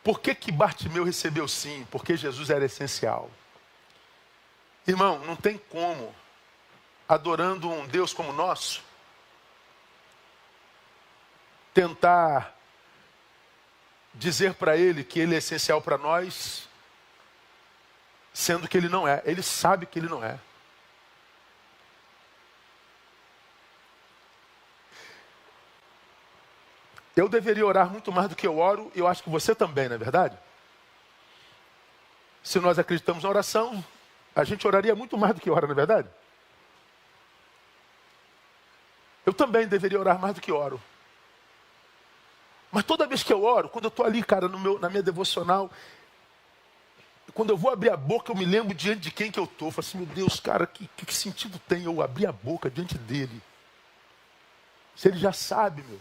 Por que Bartimeu recebeu sim? Porque Jesus era essencial. Irmão, não tem como, adorando um Deus como o nosso, tentar dizer para Ele que Ele é essencial para nós, sendo que Ele não é. Ele sabe que Ele não é. Eu deveria orar muito mais do que eu oro, e eu acho que você também, não é verdade? Se nós acreditamos na oração, a gente oraria muito mais do que ora, não é verdade? Eu também deveria orar mais do que oro. Mas toda vez que eu oro, quando eu estou ali, cara, na minha devocional, quando eu vou abrir a boca, eu me lembro diante de quem que eu estou. Eu falo assim, meu Deus, cara, que sentido tem eu abrir a boca diante dele? Se ele já sabe, meu.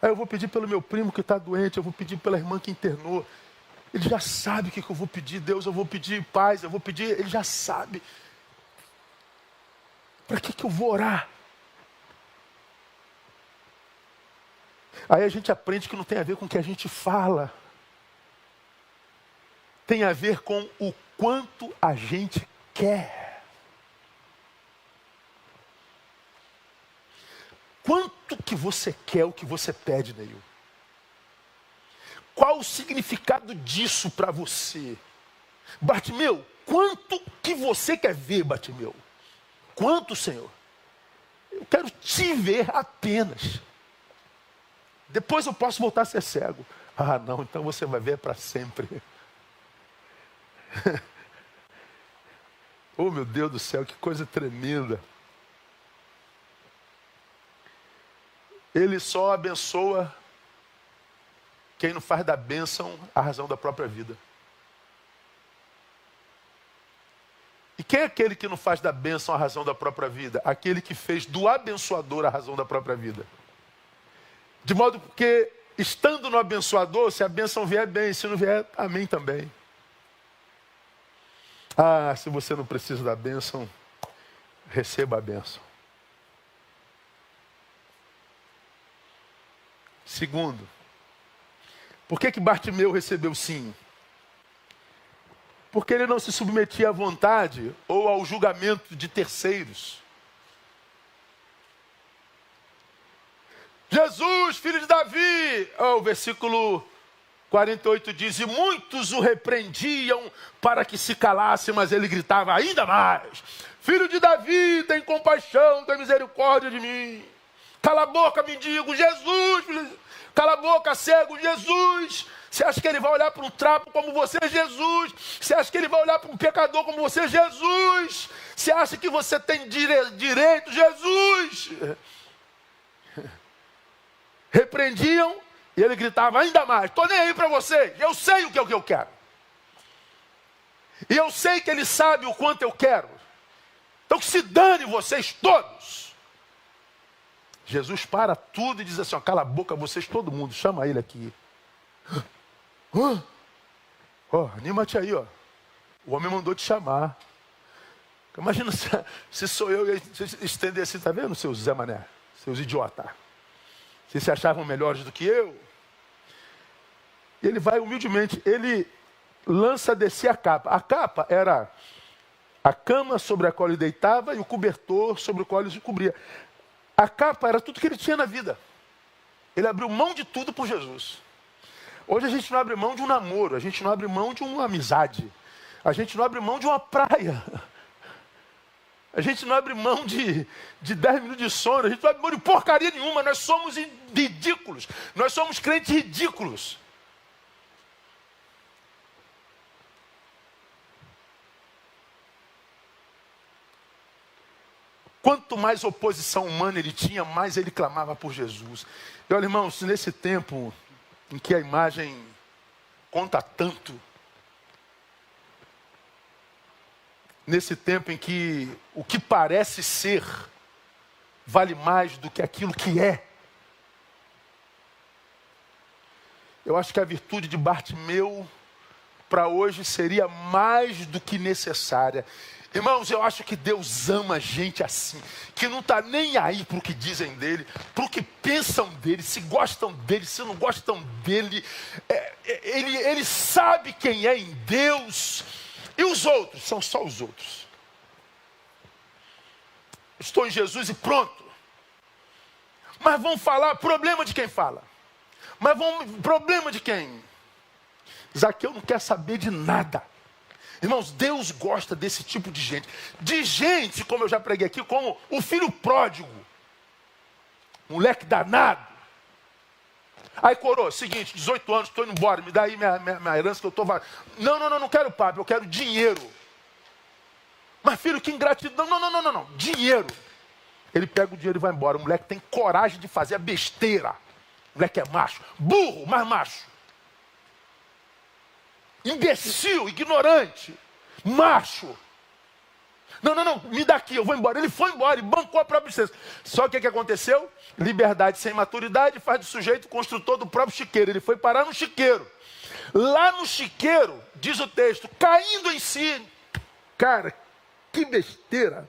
Aí eu vou pedir pelo meu primo que está doente, eu vou pedir pela irmã que internou. Ele já sabe o que eu vou pedir, Deus, eu vou pedir paz, eu vou pedir, ele já sabe. Para que eu vou orar? Aí a gente aprende que não tem a ver com o que a gente fala. Tem a ver com o quanto a gente quer. Quanto que você quer o que você pede, Neil? Qual o significado disso para você? Bartimeu, quanto que você quer ver, Bartimeu? Quanto, Senhor? Eu quero te ver apenas. Depois eu posso voltar a ser cego. Ah, não, então você vai ver para sempre. Oh, meu Deus do céu, que coisa tremenda. Ele só abençoa quem não faz da bênção a razão da própria vida. E quem é aquele que não faz da bênção a razão da própria vida? Aquele que fez do abençoador a razão da própria vida. De modo que, estando no abençoador, se a bênção vier bem, se não vier, amém também. Ah, se você não precisa da bênção, receba a bênção. Segundo, por que Bartimeu recebeu sim? Porque ele não se submetia à vontade ou ao julgamento de terceiros. Jesus, filho de Davi, o versículo 48 diz, e muitos o repreendiam para que se calasse, mas ele gritava ainda mais, filho de Davi, tem compaixão, tem misericórdia de mim. Cala a boca, mendigo, Jesus, cala a boca, cego, Jesus. Você acha que ele vai olhar para um trapo como você, Jesus? Você acha que ele vai olhar para um pecador como você, Jesus? Você acha que você tem direito, Jesus? Repreendiam e ele gritava ainda mais, estou nem aí para vocês, eu sei o que eu quero. E eu sei que ele sabe o quanto eu quero. Então que se dane vocês todos. Jesus para tudo e diz assim, ó, cala a boca vocês, todo mundo, chama ele aqui. Anima-te aí, ó. O homem mandou te chamar. Imagina se sou eu e estender assim, tá vendo, seus Zé Mané, seus idiotas? Vocês se achavam melhores do que eu? E ele vai humildemente, ele lança a descer a capa. A capa era a cama sobre a qual ele deitava e o cobertor sobre o qual ele se cobria. A capa era tudo que ele tinha na vida. Ele abriu mão de tudo por Jesus. Hoje a gente não abre mão de um namoro, a gente não abre mão de uma amizade, a gente não abre mão de uma praia, a gente não abre mão de 10 minutos de sono, a gente não abre mão de porcaria nenhuma, nós somos ridículos, nós somos crentes ridículos. Quanto mais oposição humana ele tinha, mais ele clamava por Jesus. E olha, irmãos, nesse tempo em que a imagem conta tanto, nesse tempo em que o que parece ser vale mais do que aquilo que é, eu acho que a virtude de Bartimeu para hoje seria mais do que necessária. Irmãos, eu acho que Deus ama gente assim, que não está nem aí para o que dizem dele, para o que pensam dele, se gostam dele, se não gostam dele. Ele sabe quem é em Deus, e os outros são só os outros. Estou em Jesus e pronto. Mas vão falar, problema de quem fala. Problema de quem? Zaqueu não quer saber de nada. Irmãos, Deus gosta desse tipo de gente. De gente, como eu já preguei aqui, como o filho pródigo. Moleque danado. Aí, coroa, seguinte, 18 anos, estou indo embora, me dá aí minha herança que eu estou... Não quero papo, eu quero dinheiro. Mas filho, que ingratidão. Não, dinheiro. Ele pega o dinheiro e vai embora. O moleque tem coragem de fazer a besteira. O moleque é macho. Burro, mas macho. Imbecil, ignorante, macho. Não, me dá aqui, eu vou embora. Ele foi embora e bancou a própria licença. Só que o que aconteceu? Liberdade sem maturidade faz do sujeito construtor do próprio chiqueiro. Ele foi parar no chiqueiro. Lá no chiqueiro, diz o texto, caindo em si. Cara, que besteira.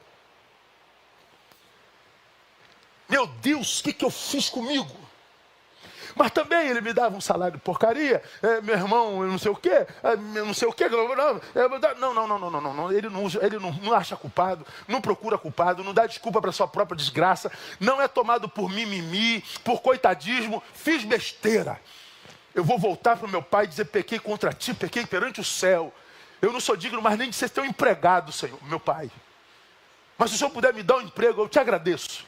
Meu Deus, o que eu fiz comigo? Mas também ele me dava um salário de porcaria, meu irmão, não sei o quê, não, ele não acha culpado, não procura culpado, não dá desculpa para sua própria desgraça, não é tomado por mimimi, por coitadismo, fiz besteira. Eu vou voltar para o meu pai e dizer, pequei contra ti, pequei perante o céu, eu não sou digno mais nem de ser teu empregado, Senhor, meu pai. Mas se o Senhor puder me dar um emprego, eu te agradeço.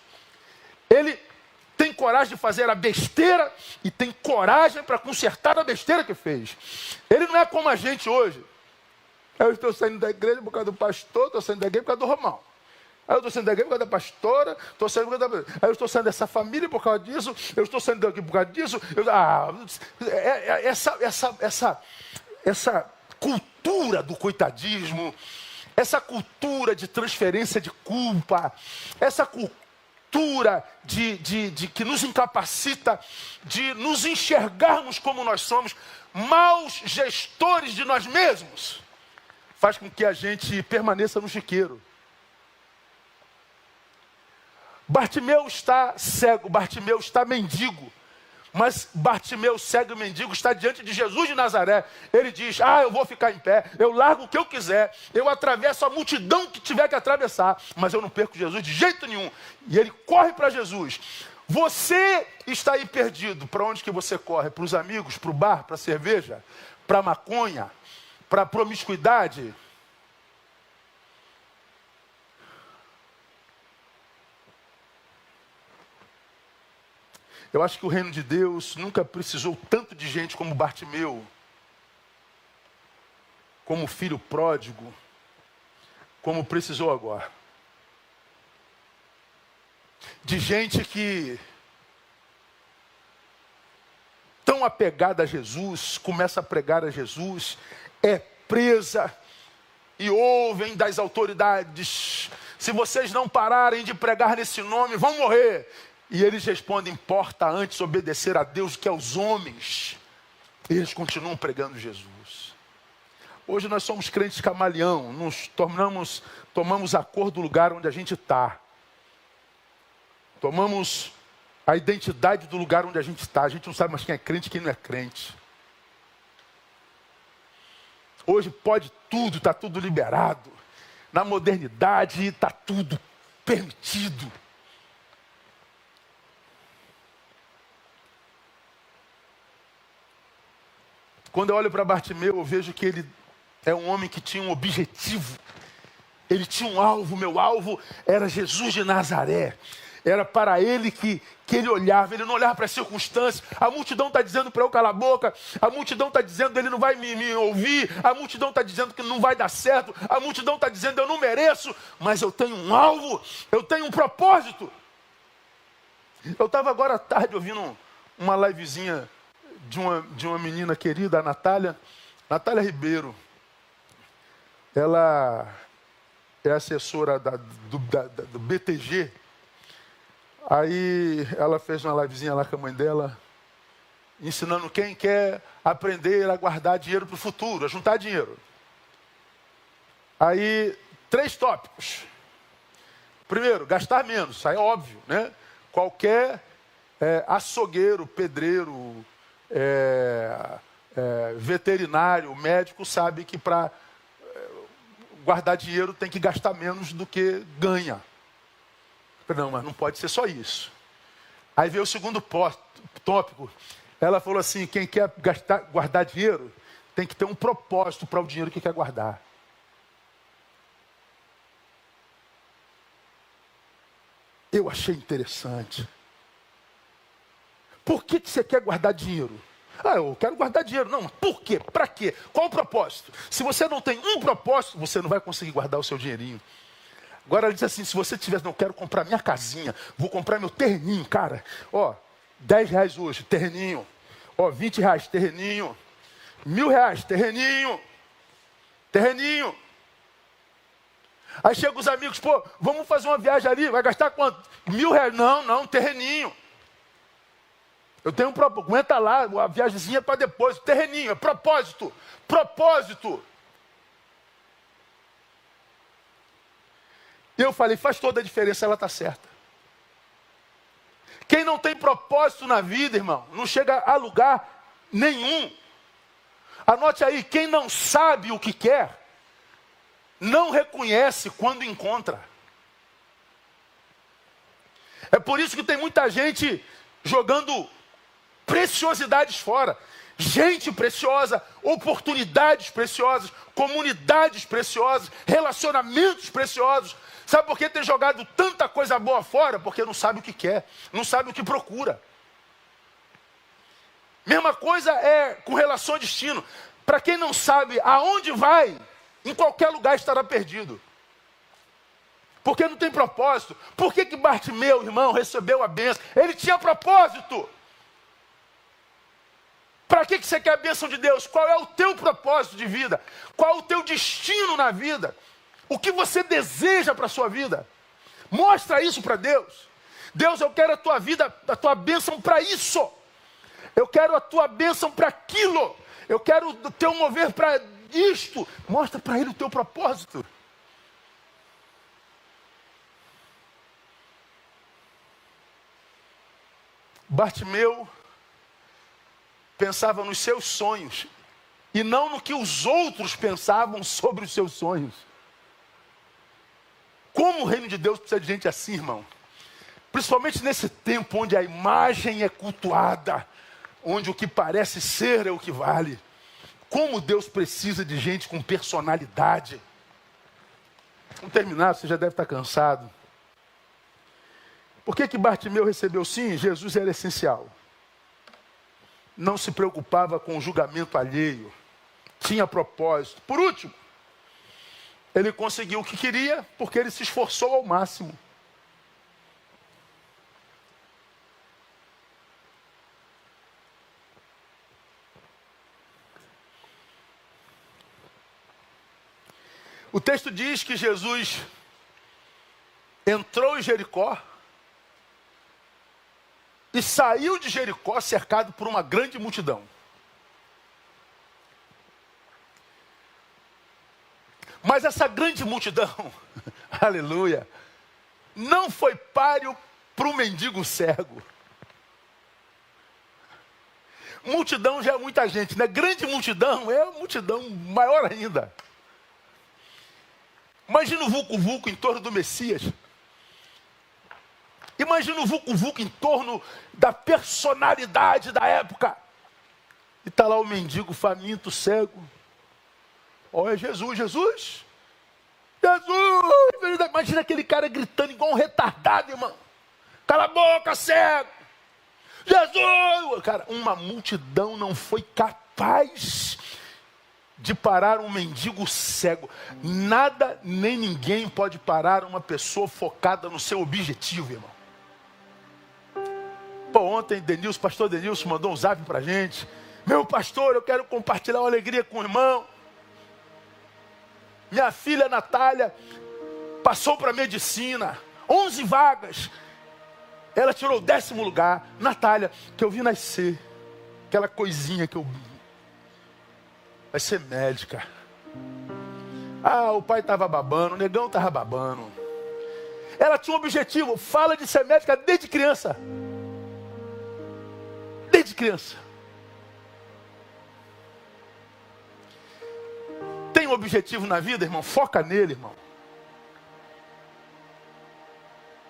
Ele tem coragem de fazer a besteira e tem coragem para consertar a besteira que fez. Ele não é como a gente hoje. Eu estou saindo da igreja por causa do pastor, estou saindo da igreja por causa do Romão. Aí eu estou saindo da igreja por causa da pastora, estou saindo por causa da... Aí eu estou saindo dessa família por causa disso, eu estou saindo daqui por causa disso. Essa cultura do coitadismo, essa cultura de transferência de culpa, essa cultura que nos incapacita de nos enxergarmos como nós somos, maus gestores de nós mesmos, faz com que a gente permaneça no chiqueiro. Bartimeu está cego, Bartimeu está mendigo, Mas Bartimeu, cego e mendigo, está diante de Jesus de Nazaré. Ele diz, eu vou ficar em pé, eu largo o que eu quiser, eu atravesso a multidão que tiver que atravessar, mas eu não perco Jesus de jeito nenhum. E ele corre para Jesus. Você está aí perdido. Para onde que você corre? Para os amigos, para o bar, para a cerveja, para a maconha, para a promiscuidade? Eu acho que o reino de Deus nunca precisou tanto de gente como Bartimeu, como o filho pródigo, como precisou agora. De gente que, tão apegada a Jesus, começa a pregar a Jesus, é presa e ouvem das autoridades: se vocês não pararem de pregar nesse nome, vão morrer. E eles respondem: importa antes obedecer a Deus que aos homens. E eles continuam pregando Jesus. Hoje nós somos crentes camaleão, nos tomamos a cor do lugar onde a gente está. Tomamos a identidade do lugar onde a gente está. A gente não sabe mais quem é crente e quem não é crente. Hoje pode tudo, está tudo liberado. Na modernidade está tudo permitido. Quando eu olho para Bartimeu, eu vejo que ele é um homem que tinha um objetivo. Ele tinha um alvo. Meu alvo era Jesus de Nazaré. Era para ele que ele olhava. Ele não olhava para as circunstâncias. A multidão está dizendo para eu calar a boca. A multidão está dizendo que ele não vai me ouvir. A multidão está dizendo que não vai dar certo. A multidão está dizendo que eu não mereço. Mas eu tenho um alvo. Eu tenho um propósito. Eu estava agora à tarde ouvindo uma livezinha de uma menina querida, a Natália Ribeiro. Ela é assessora do BTG. Aí ela fez uma livezinha lá com a mãe dela, ensinando quem quer aprender a guardar dinheiro para o futuro, a juntar dinheiro. Aí, 3 tópicos. Primeiro, gastar menos, isso aí é óbvio, né? Qualquer açougueiro, pedreiro, veterinário, médico sabe que para guardar dinheiro tem que gastar menos do que ganha. Não, mas não pode ser só isso. Aí veio o segundo tópico. Ela falou assim: quem quer guardar dinheiro tem que ter um propósito para o dinheiro que quer guardar. Eu achei interessante. Por que você quer guardar dinheiro? Eu quero guardar dinheiro. Não, por quê? Para quê? Qual o propósito? Se você não tem um propósito, você não vai conseguir guardar o seu dinheirinho. Agora ela diz assim: se você tivesse, não, quero comprar minha casinha, vou comprar meu terreninho, cara. R$10 hoje, terreninho. R$20, terreninho. R$1.000, terreninho. Terreninho. Aí chegam os amigos: vamos fazer uma viagem ali, vai gastar quanto? R$1.000. Não, terreninho. Eu tenho um propósito, aguenta lá, a viagemzinha é para depois. Terreninho, é propósito. Propósito. E eu falei: faz toda a diferença, ela está certa. Quem não tem propósito na vida, irmão, não chega a lugar nenhum. Anote aí: quem não sabe o que quer, não reconhece quando encontra. É por isso que tem muita gente jogando preciosidades fora. Gente preciosa, oportunidades preciosas, comunidades preciosas, relacionamentos preciosos. Sabe por que tem jogado tanta coisa boa fora? Porque não sabe o que quer, não sabe o que procura. Mesma coisa é com relação ao destino. Para quem não sabe aonde vai, em qualquer lugar estará perdido. Porque não tem propósito. Por que Bartimeu, irmão, recebeu a bênção? Ele tinha propósito. Para que você quer a bênção de Deus? Qual é o teu propósito de vida? Qual é o teu destino na vida? O que você deseja para a sua vida? Mostra isso para Deus. Deus, eu quero a tua vida, a tua bênção para isso. Eu quero a tua bênção para aquilo. Eu quero o teu mover para isto. Mostra para Ele o teu propósito. Bartimeu pensava nos seus sonhos e não no que os outros pensavam sobre os seus sonhos. Como o reino de Deus precisa de gente assim, irmão? Principalmente nesse tempo onde a imagem é cultuada, onde o que parece ser é o que vale. Como Deus precisa de gente com personalidade. Vamos terminar, você já deve estar cansado. Por que Bartimeu recebeu sim? Jesus era essencial. Não se preocupava com o julgamento alheio. Tinha propósito. Por último, ele conseguiu o que queria porque ele se esforçou ao máximo. O texto diz que Jesus entrou em Jericó e saiu de Jericó cercado por uma grande multidão. Mas essa grande multidão, aleluia, não foi páreo para um mendigo cego. Multidão já é muita gente, né? Grande multidão é uma multidão maior ainda. Imagina o vulco-vulco em torno do Messias. Imagina o vulco-vulco em torno da personalidade da época. E está lá o mendigo faminto, cego. Olha Jesus, Jesus! Jesus! Imagina aquele cara gritando igual um retardado, irmão. Cala a boca, cego! Jesus! Cara, uma multidão não foi capaz de parar um mendigo cego. Nada nem ninguém pode parar uma pessoa focada no seu objetivo, irmão. Pô, ontem pastor Denilson mandou um zap pra gente. Meu pastor, eu quero compartilhar uma alegria com o irmão. Minha filha Natália passou para medicina, 11 vagas. Ela tirou o 10º lugar. Natália, que eu vi nascer, aquela coisinha que eu... Vai ser médica. Ah, o pai estava babando, o negão estava babando. Ela tinha um objetivo, fala de ser médica desde criança. Desde criança. Tem um objetivo na vida, irmão? Foca nele, irmão.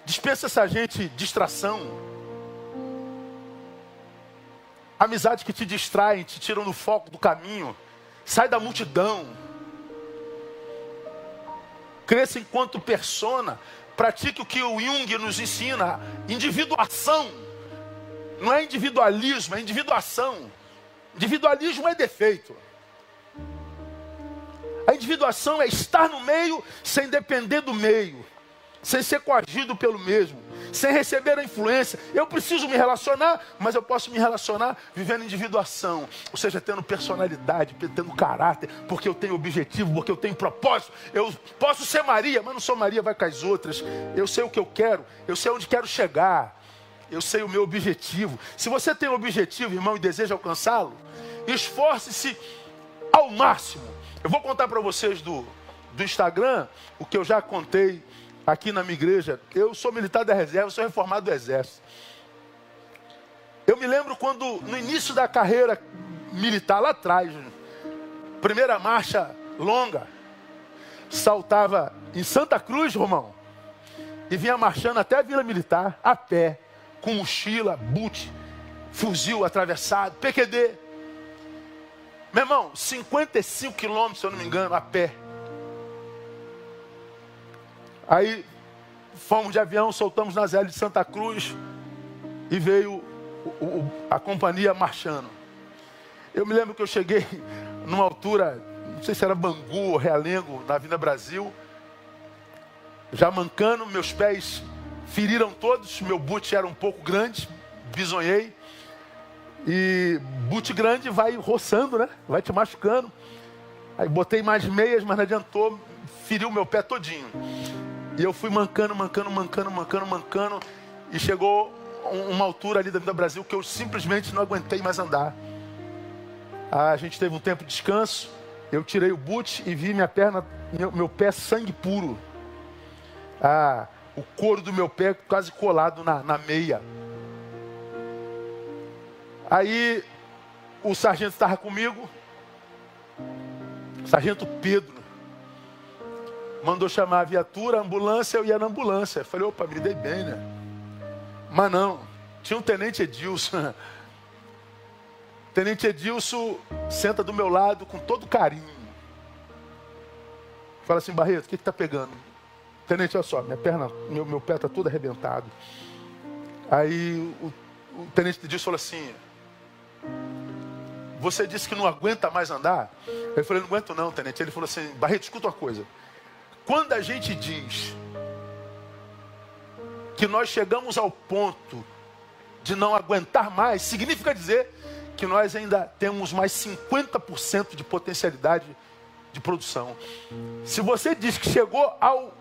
Dispensa essa gente distração. Amizades que te distraem, te tiram do foco do caminho. Sai da multidão. Cresça enquanto persona. Pratique o que o Jung nos ensina. Individuação. Não é individualismo, é individuação. Individualismo é defeito. A individuação é estar no meio sem depender do meio. Sem ser coagido pelo mesmo. Sem receber a influência. Eu preciso me relacionar, mas eu posso me relacionar vivendo individuação. Ou seja, tendo personalidade, tendo caráter, porque eu tenho objetivo, porque eu tenho propósito. Eu posso ser Maria, mas não sou Maria, vai com as outras. Eu sei o que eu quero, eu sei onde quero chegar. Eu sei o meu objetivo. Se você tem um objetivo, irmão, e deseja alcançá-lo, esforce-se ao máximo. Eu vou contar para vocês do Instagram o que eu já contei aqui na minha igreja. Eu sou militar da reserva, sou reformado do exército. Eu me lembro quando, no início da carreira militar, lá atrás, primeira marcha longa, saltava em Santa Cruz, Romão, e vinha marchando até a Vila Militar, a pé, com mochila, boot, fuzil atravessado, PQD. Meu irmão, 55 quilômetros, se eu não me engano, a pé. Aí, fomos de avião, soltamos na ZL de Santa Cruz e veio a companhia marchando. Eu me lembro que eu cheguei numa altura, não sei se era Bangu ou Realengo, na Avenida Brasil, já mancando, meus pés feriram todos, meu boot era um pouco grande, bisonhei. E boot grande vai roçando, né? Vai te machucando. Aí botei mais meias, mas não adiantou, feriu meu pé todinho. E eu fui mancando. E chegou uma altura ali da Vida Brasil que eu simplesmente não aguentei mais andar. A gente teve um tempo de descanso. Eu tirei o boot e vi minha perna, meu pé sangue puro. O couro do meu pé quase colado na meia. Aí o sargento estava comigo, sargento Pedro, mandou chamar a viatura, a ambulância, eu ia na ambulância. Eu falei, opa, me dei bem, né? Mas não, tinha um tenente Edilson. Tenente Edilson senta do meu lado com todo carinho. Fala assim, Barreto, o que está pegando? Tenente, olha só, minha perna, meu pé está todo arrebentado. Aí o tenente Edilson falou assim, você disse que não aguenta mais andar? Eu falei, não aguento não, tenente. Ele falou assim, Barreto, escuta uma coisa. Quando a gente diz que nós chegamos ao ponto de não aguentar mais, significa dizer que nós ainda temos mais 50% de potencialidade de produção. Se você diz que chegou ao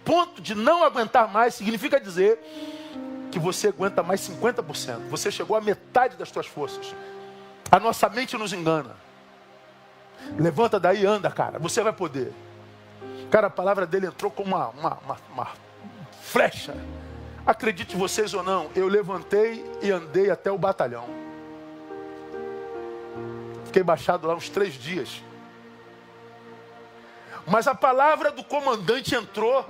ponto de não aguentar mais, significa dizer que você aguenta mais 50%. Você chegou à metade das suas forças. A nossa mente nos engana. Levanta daí, anda, cara. Você vai poder. Cara, a palavra dele entrou como uma flecha. Acredite vocês ou não, eu levantei e andei até o batalhão. Fiquei baixado lá uns 3 dias. Mas a palavra do comandante entrou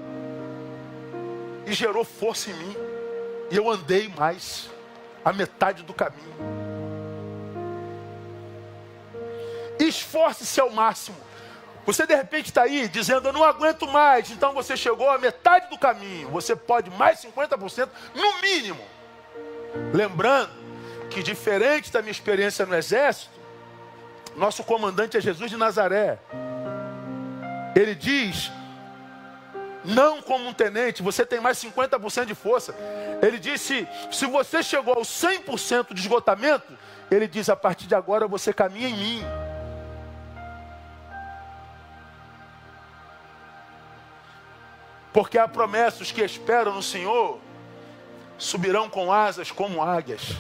e gerou força em mim. E eu andei mais a metade do caminho. Esforce-se ao máximo. Você de repente está aí dizendo, eu não aguento mais. Então você chegou à metade do caminho. Você pode mais 50% no mínimo. Lembrando que diferente da minha experiência no exército, nosso comandante é Jesus de Nazaré. Ele diz, não como um tenente, você tem mais 50% de força. Ele disse, se você chegou ao 100% de esgotamento, ele diz, a partir de agora você caminha em mim. Porque há promessa, os que esperam no Senhor subirão com asas como águias.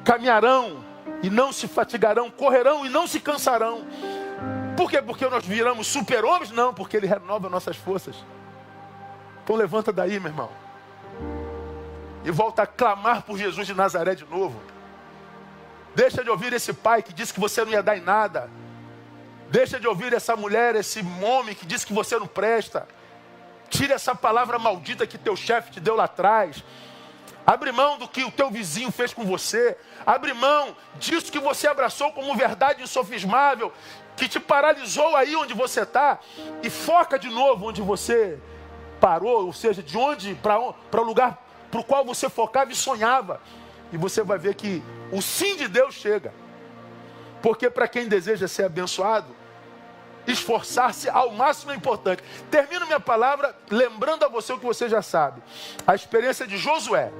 Caminharão e não se fatigarão, correrão e não se cansarão. Por quê? Porque nós viramos super-homens? Não, porque Ele renova nossas forças. Então levanta daí, meu irmão. E volta a clamar por Jesus de Nazaré de novo. Deixa de ouvir esse pai que disse que você não ia dar em nada. Deixa de ouvir essa mulher, esse homem que disse que você não presta. Tira essa palavra maldita que teu chefe te deu lá atrás. Abre mão do que o teu vizinho fez com você. Abre mão disso que você abraçou como verdade insofismável, que te paralisou aí onde você está. E foca de novo onde você parou, ou seja, de onde para o lugar para o qual você focava e sonhava. E você vai ver que o sim de Deus chega. Porque para quem deseja ser abençoado, esforçar-se ao máximo é importante. Termino minha palavra lembrando a você o que você já sabe. A experiência de Josué.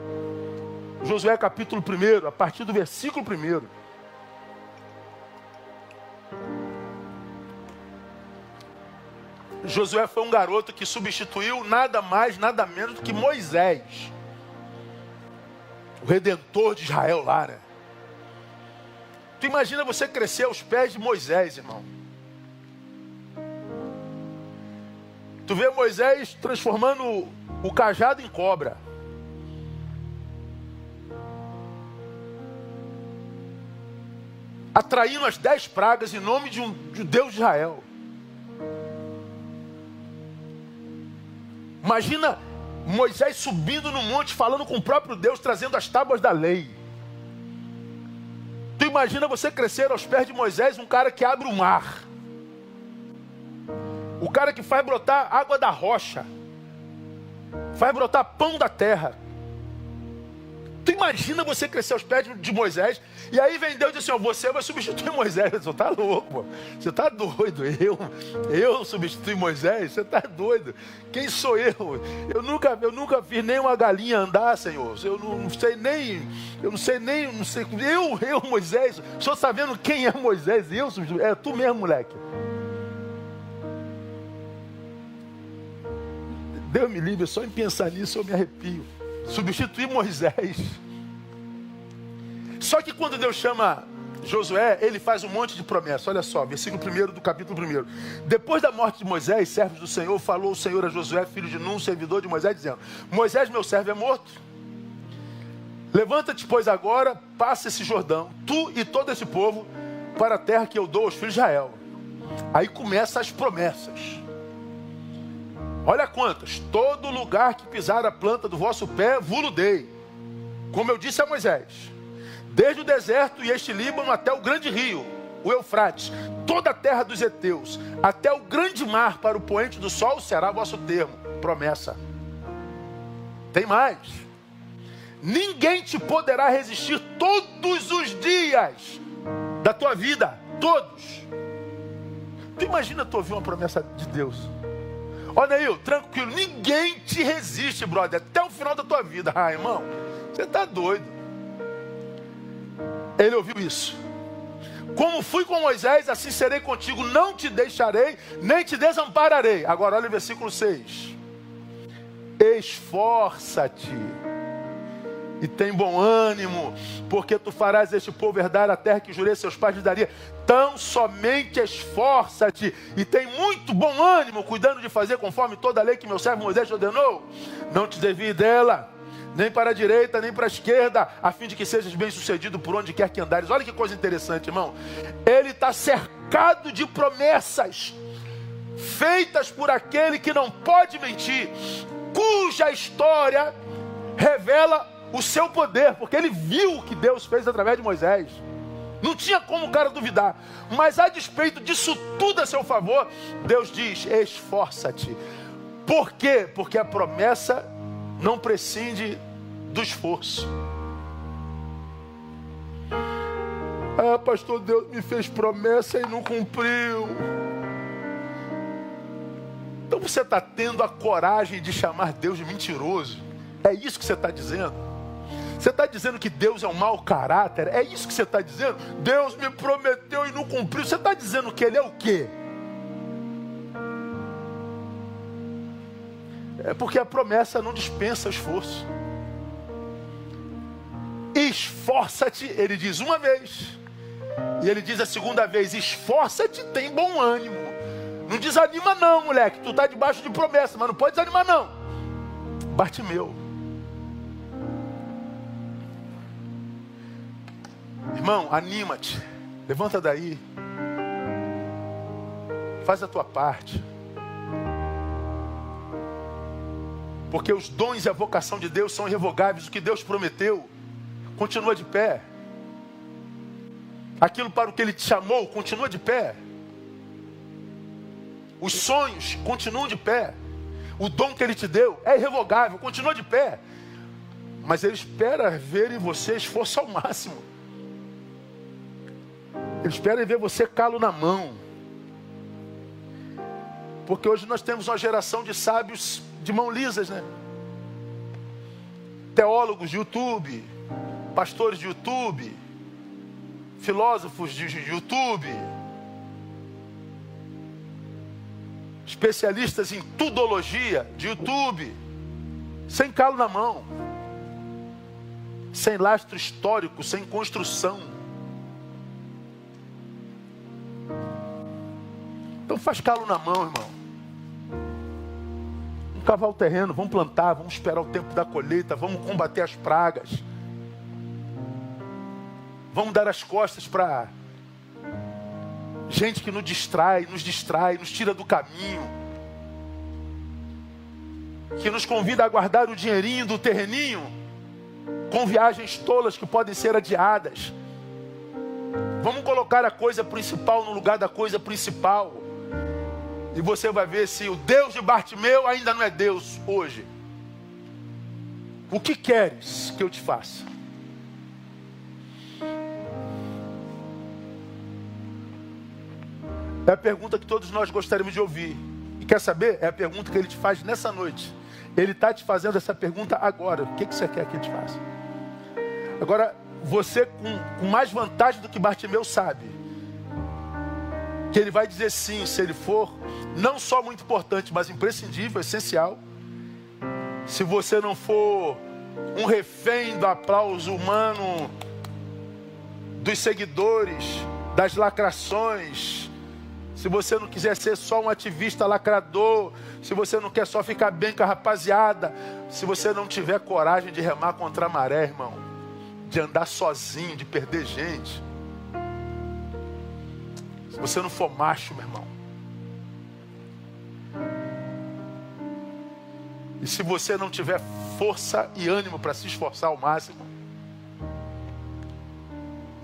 Josué capítulo 1, a partir do versículo 1. Josué foi um garoto que substituiu nada mais, nada menos do que Moisés. O redentor de Israel lá, né? Tu imagina você crescer aos pés de Moisés, irmão. Tu vê Moisés transformando o cajado em cobra. Atraindo as 10 pragas em nome de Deus de Israel. Imagina Moisés subindo no monte, falando com o próprio Deus, trazendo as tábuas da lei. Tu imagina você crescer aos pés de Moisés, um cara que abre o mar. O cara que faz brotar água da rocha. Faz brotar pão da terra. Tu imagina você crescer aos pés de Moisés. E aí vem Deus e diz assim, ó, você vai substituir Moisés. Você tá louco, pô. Você tá doido. Eu substituir Moisés? Você tá doido. Quem sou eu? Eu nunca fiz nem uma galinha andar, Senhor. Eu não sei nem, Moisés. O Senhor está vendo quem é Moisés? É tu mesmo, moleque. Deus me livre, só em pensar nisso eu me arrepio. Substituir Moisés. Só que quando Deus chama Josué, ele faz um monte de promessas. Olha só, versículo 1 do capítulo 1. Depois da morte de Moisés, servos do Senhor, falou o Senhor a Josué, filho de Nun, servidor de Moisés, dizendo: Moisés, meu servo, é morto. Levanta-te, pois, agora, passa esse Jordão, tu e todo esse povo, para a terra que eu dou aos filhos de Israel. Aí começam as promessas. Olha quantas. Todo lugar que pisar a planta do vosso pé, vos dei. Como eu disse a Moisés. Desde o deserto e este Líbano até o grande rio, o Eufrates. Toda a terra dos heteus, até o grande mar para o poente do sol, será vosso termo. Promessa. Tem mais. Ninguém te poderá resistir todos os dias da tua vida. Todos. Tu imagina tu ouvir uma promessa de Deus. Olha aí, tranquilo. Ninguém te resiste, brother. Até o final da tua vida. Ah, irmão, você está doido. Ele ouviu isso. Como fui com Moisés, assim serei contigo. Não te deixarei, nem te desampararei. Agora olha o versículo 6. Esforça-te e tem bom ânimo, porque tu farás este povo herdar a terra que jurei a seus pais lhe daria. Tão somente esforça-te e tem muito bom ânimo, cuidando de fazer conforme toda a lei que meu servo Moisés te ordenou. Não te desvie dela, nem para a direita, nem para a esquerda, a fim de que sejas bem sucedido por onde quer que andares. Olha que coisa interessante, irmão. Ele está cercado de promessas, feitas por aquele que não pode mentir, cuja história revela o seu poder, porque ele viu o que Deus fez através de Moisés. Não tinha como o cara duvidar. Mas a despeito disso tudo a seu favor, Deus diz, esforça-te. Por quê? Porque a promessa não prescinde do esforço. Ah, pastor, Deus me fez promessa e não cumpriu. Então você está tendo a coragem de chamar Deus de mentiroso? É isso que você está dizendo? Você está dizendo que Deus é um mau caráter? É isso que você está dizendo? Deus me prometeu e não cumpriu. Você está dizendo que Ele é o quê? É porque a promessa não dispensa esforço. Esforça-te, Ele diz uma vez. E Ele diz a segunda vez, esforça-te, tem bom ânimo. Não desanima não, moleque. Tu está debaixo de promessa, mas não pode desanimar não. Bartimeu. Irmão, anima-te. Levanta daí. Faz a tua parte. Porque os dons e a vocação de Deus são irrevogáveis. O que Deus prometeu continua de pé. Aquilo para o que Ele te chamou continua de pé. Os sonhos continuam de pé. O dom que Ele te deu é irrevogável, continua de pé. Mas Ele espera ver em você esforço ao máximo. Ele espera ver você calo na mão. Porque hoje nós temos uma geração de sábios de mão lisas, né? Teólogos de YouTube, pastores de YouTube, filósofos de YouTube, especialistas em tudologia de YouTube, sem calo na mão, sem lastro histórico, sem construção. Então faz calo na mão, irmão. Vamos cavar o terreno, vamos plantar, vamos esperar o tempo da colheita, vamos combater as pragas. Vamos dar as costas para gente que nos distrai, nos tira do caminho. Que nos convida a guardar o dinheirinho do terreninho com viagens tolas que podem ser adiadas. Vamos colocar a coisa principal no lugar da coisa principal. E você vai ver se o Deus de Bartimeu ainda não é Deus hoje. O que queres que eu te faça? É a pergunta que todos nós gostaríamos de ouvir. E quer saber? É a pergunta que Ele te faz nessa noite. Ele está te fazendo essa pergunta agora. O que você quer que Ele te faça? Agora, você com mais vantagem do que Bartimeu sabe que Ele vai dizer sim, se Ele for não só muito importante, mas imprescindível, essencial. Se você não for um refém do aplauso humano, dos seguidores, das lacrações, se você não quiser ser só um ativista lacrador, se você não quer só ficar bem com a rapaziada, se você não tiver coragem de remar contra a maré, irmão, de andar sozinho, de perder gente. Se você não for macho, meu irmão. E se você não tiver força e ânimo para se esforçar ao máximo,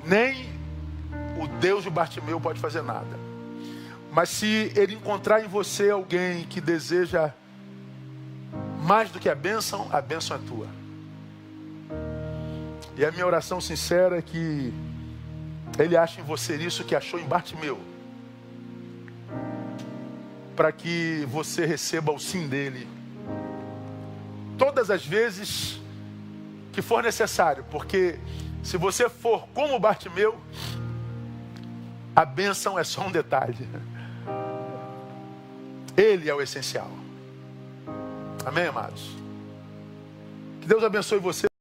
nem o Deus de Bartimeu pode fazer nada. Mas se ele encontrar em você alguém que deseja mais do que a bênção é tua. E a minha oração sincera é que ele ache em você isso que achou em Bartimeu, para que você receba o sim dele todas as vezes que for necessário, porque se você for como Bartimeu, a bênção é só um detalhe. Ele é o essencial. Amém, amados? Que Deus abençoe você.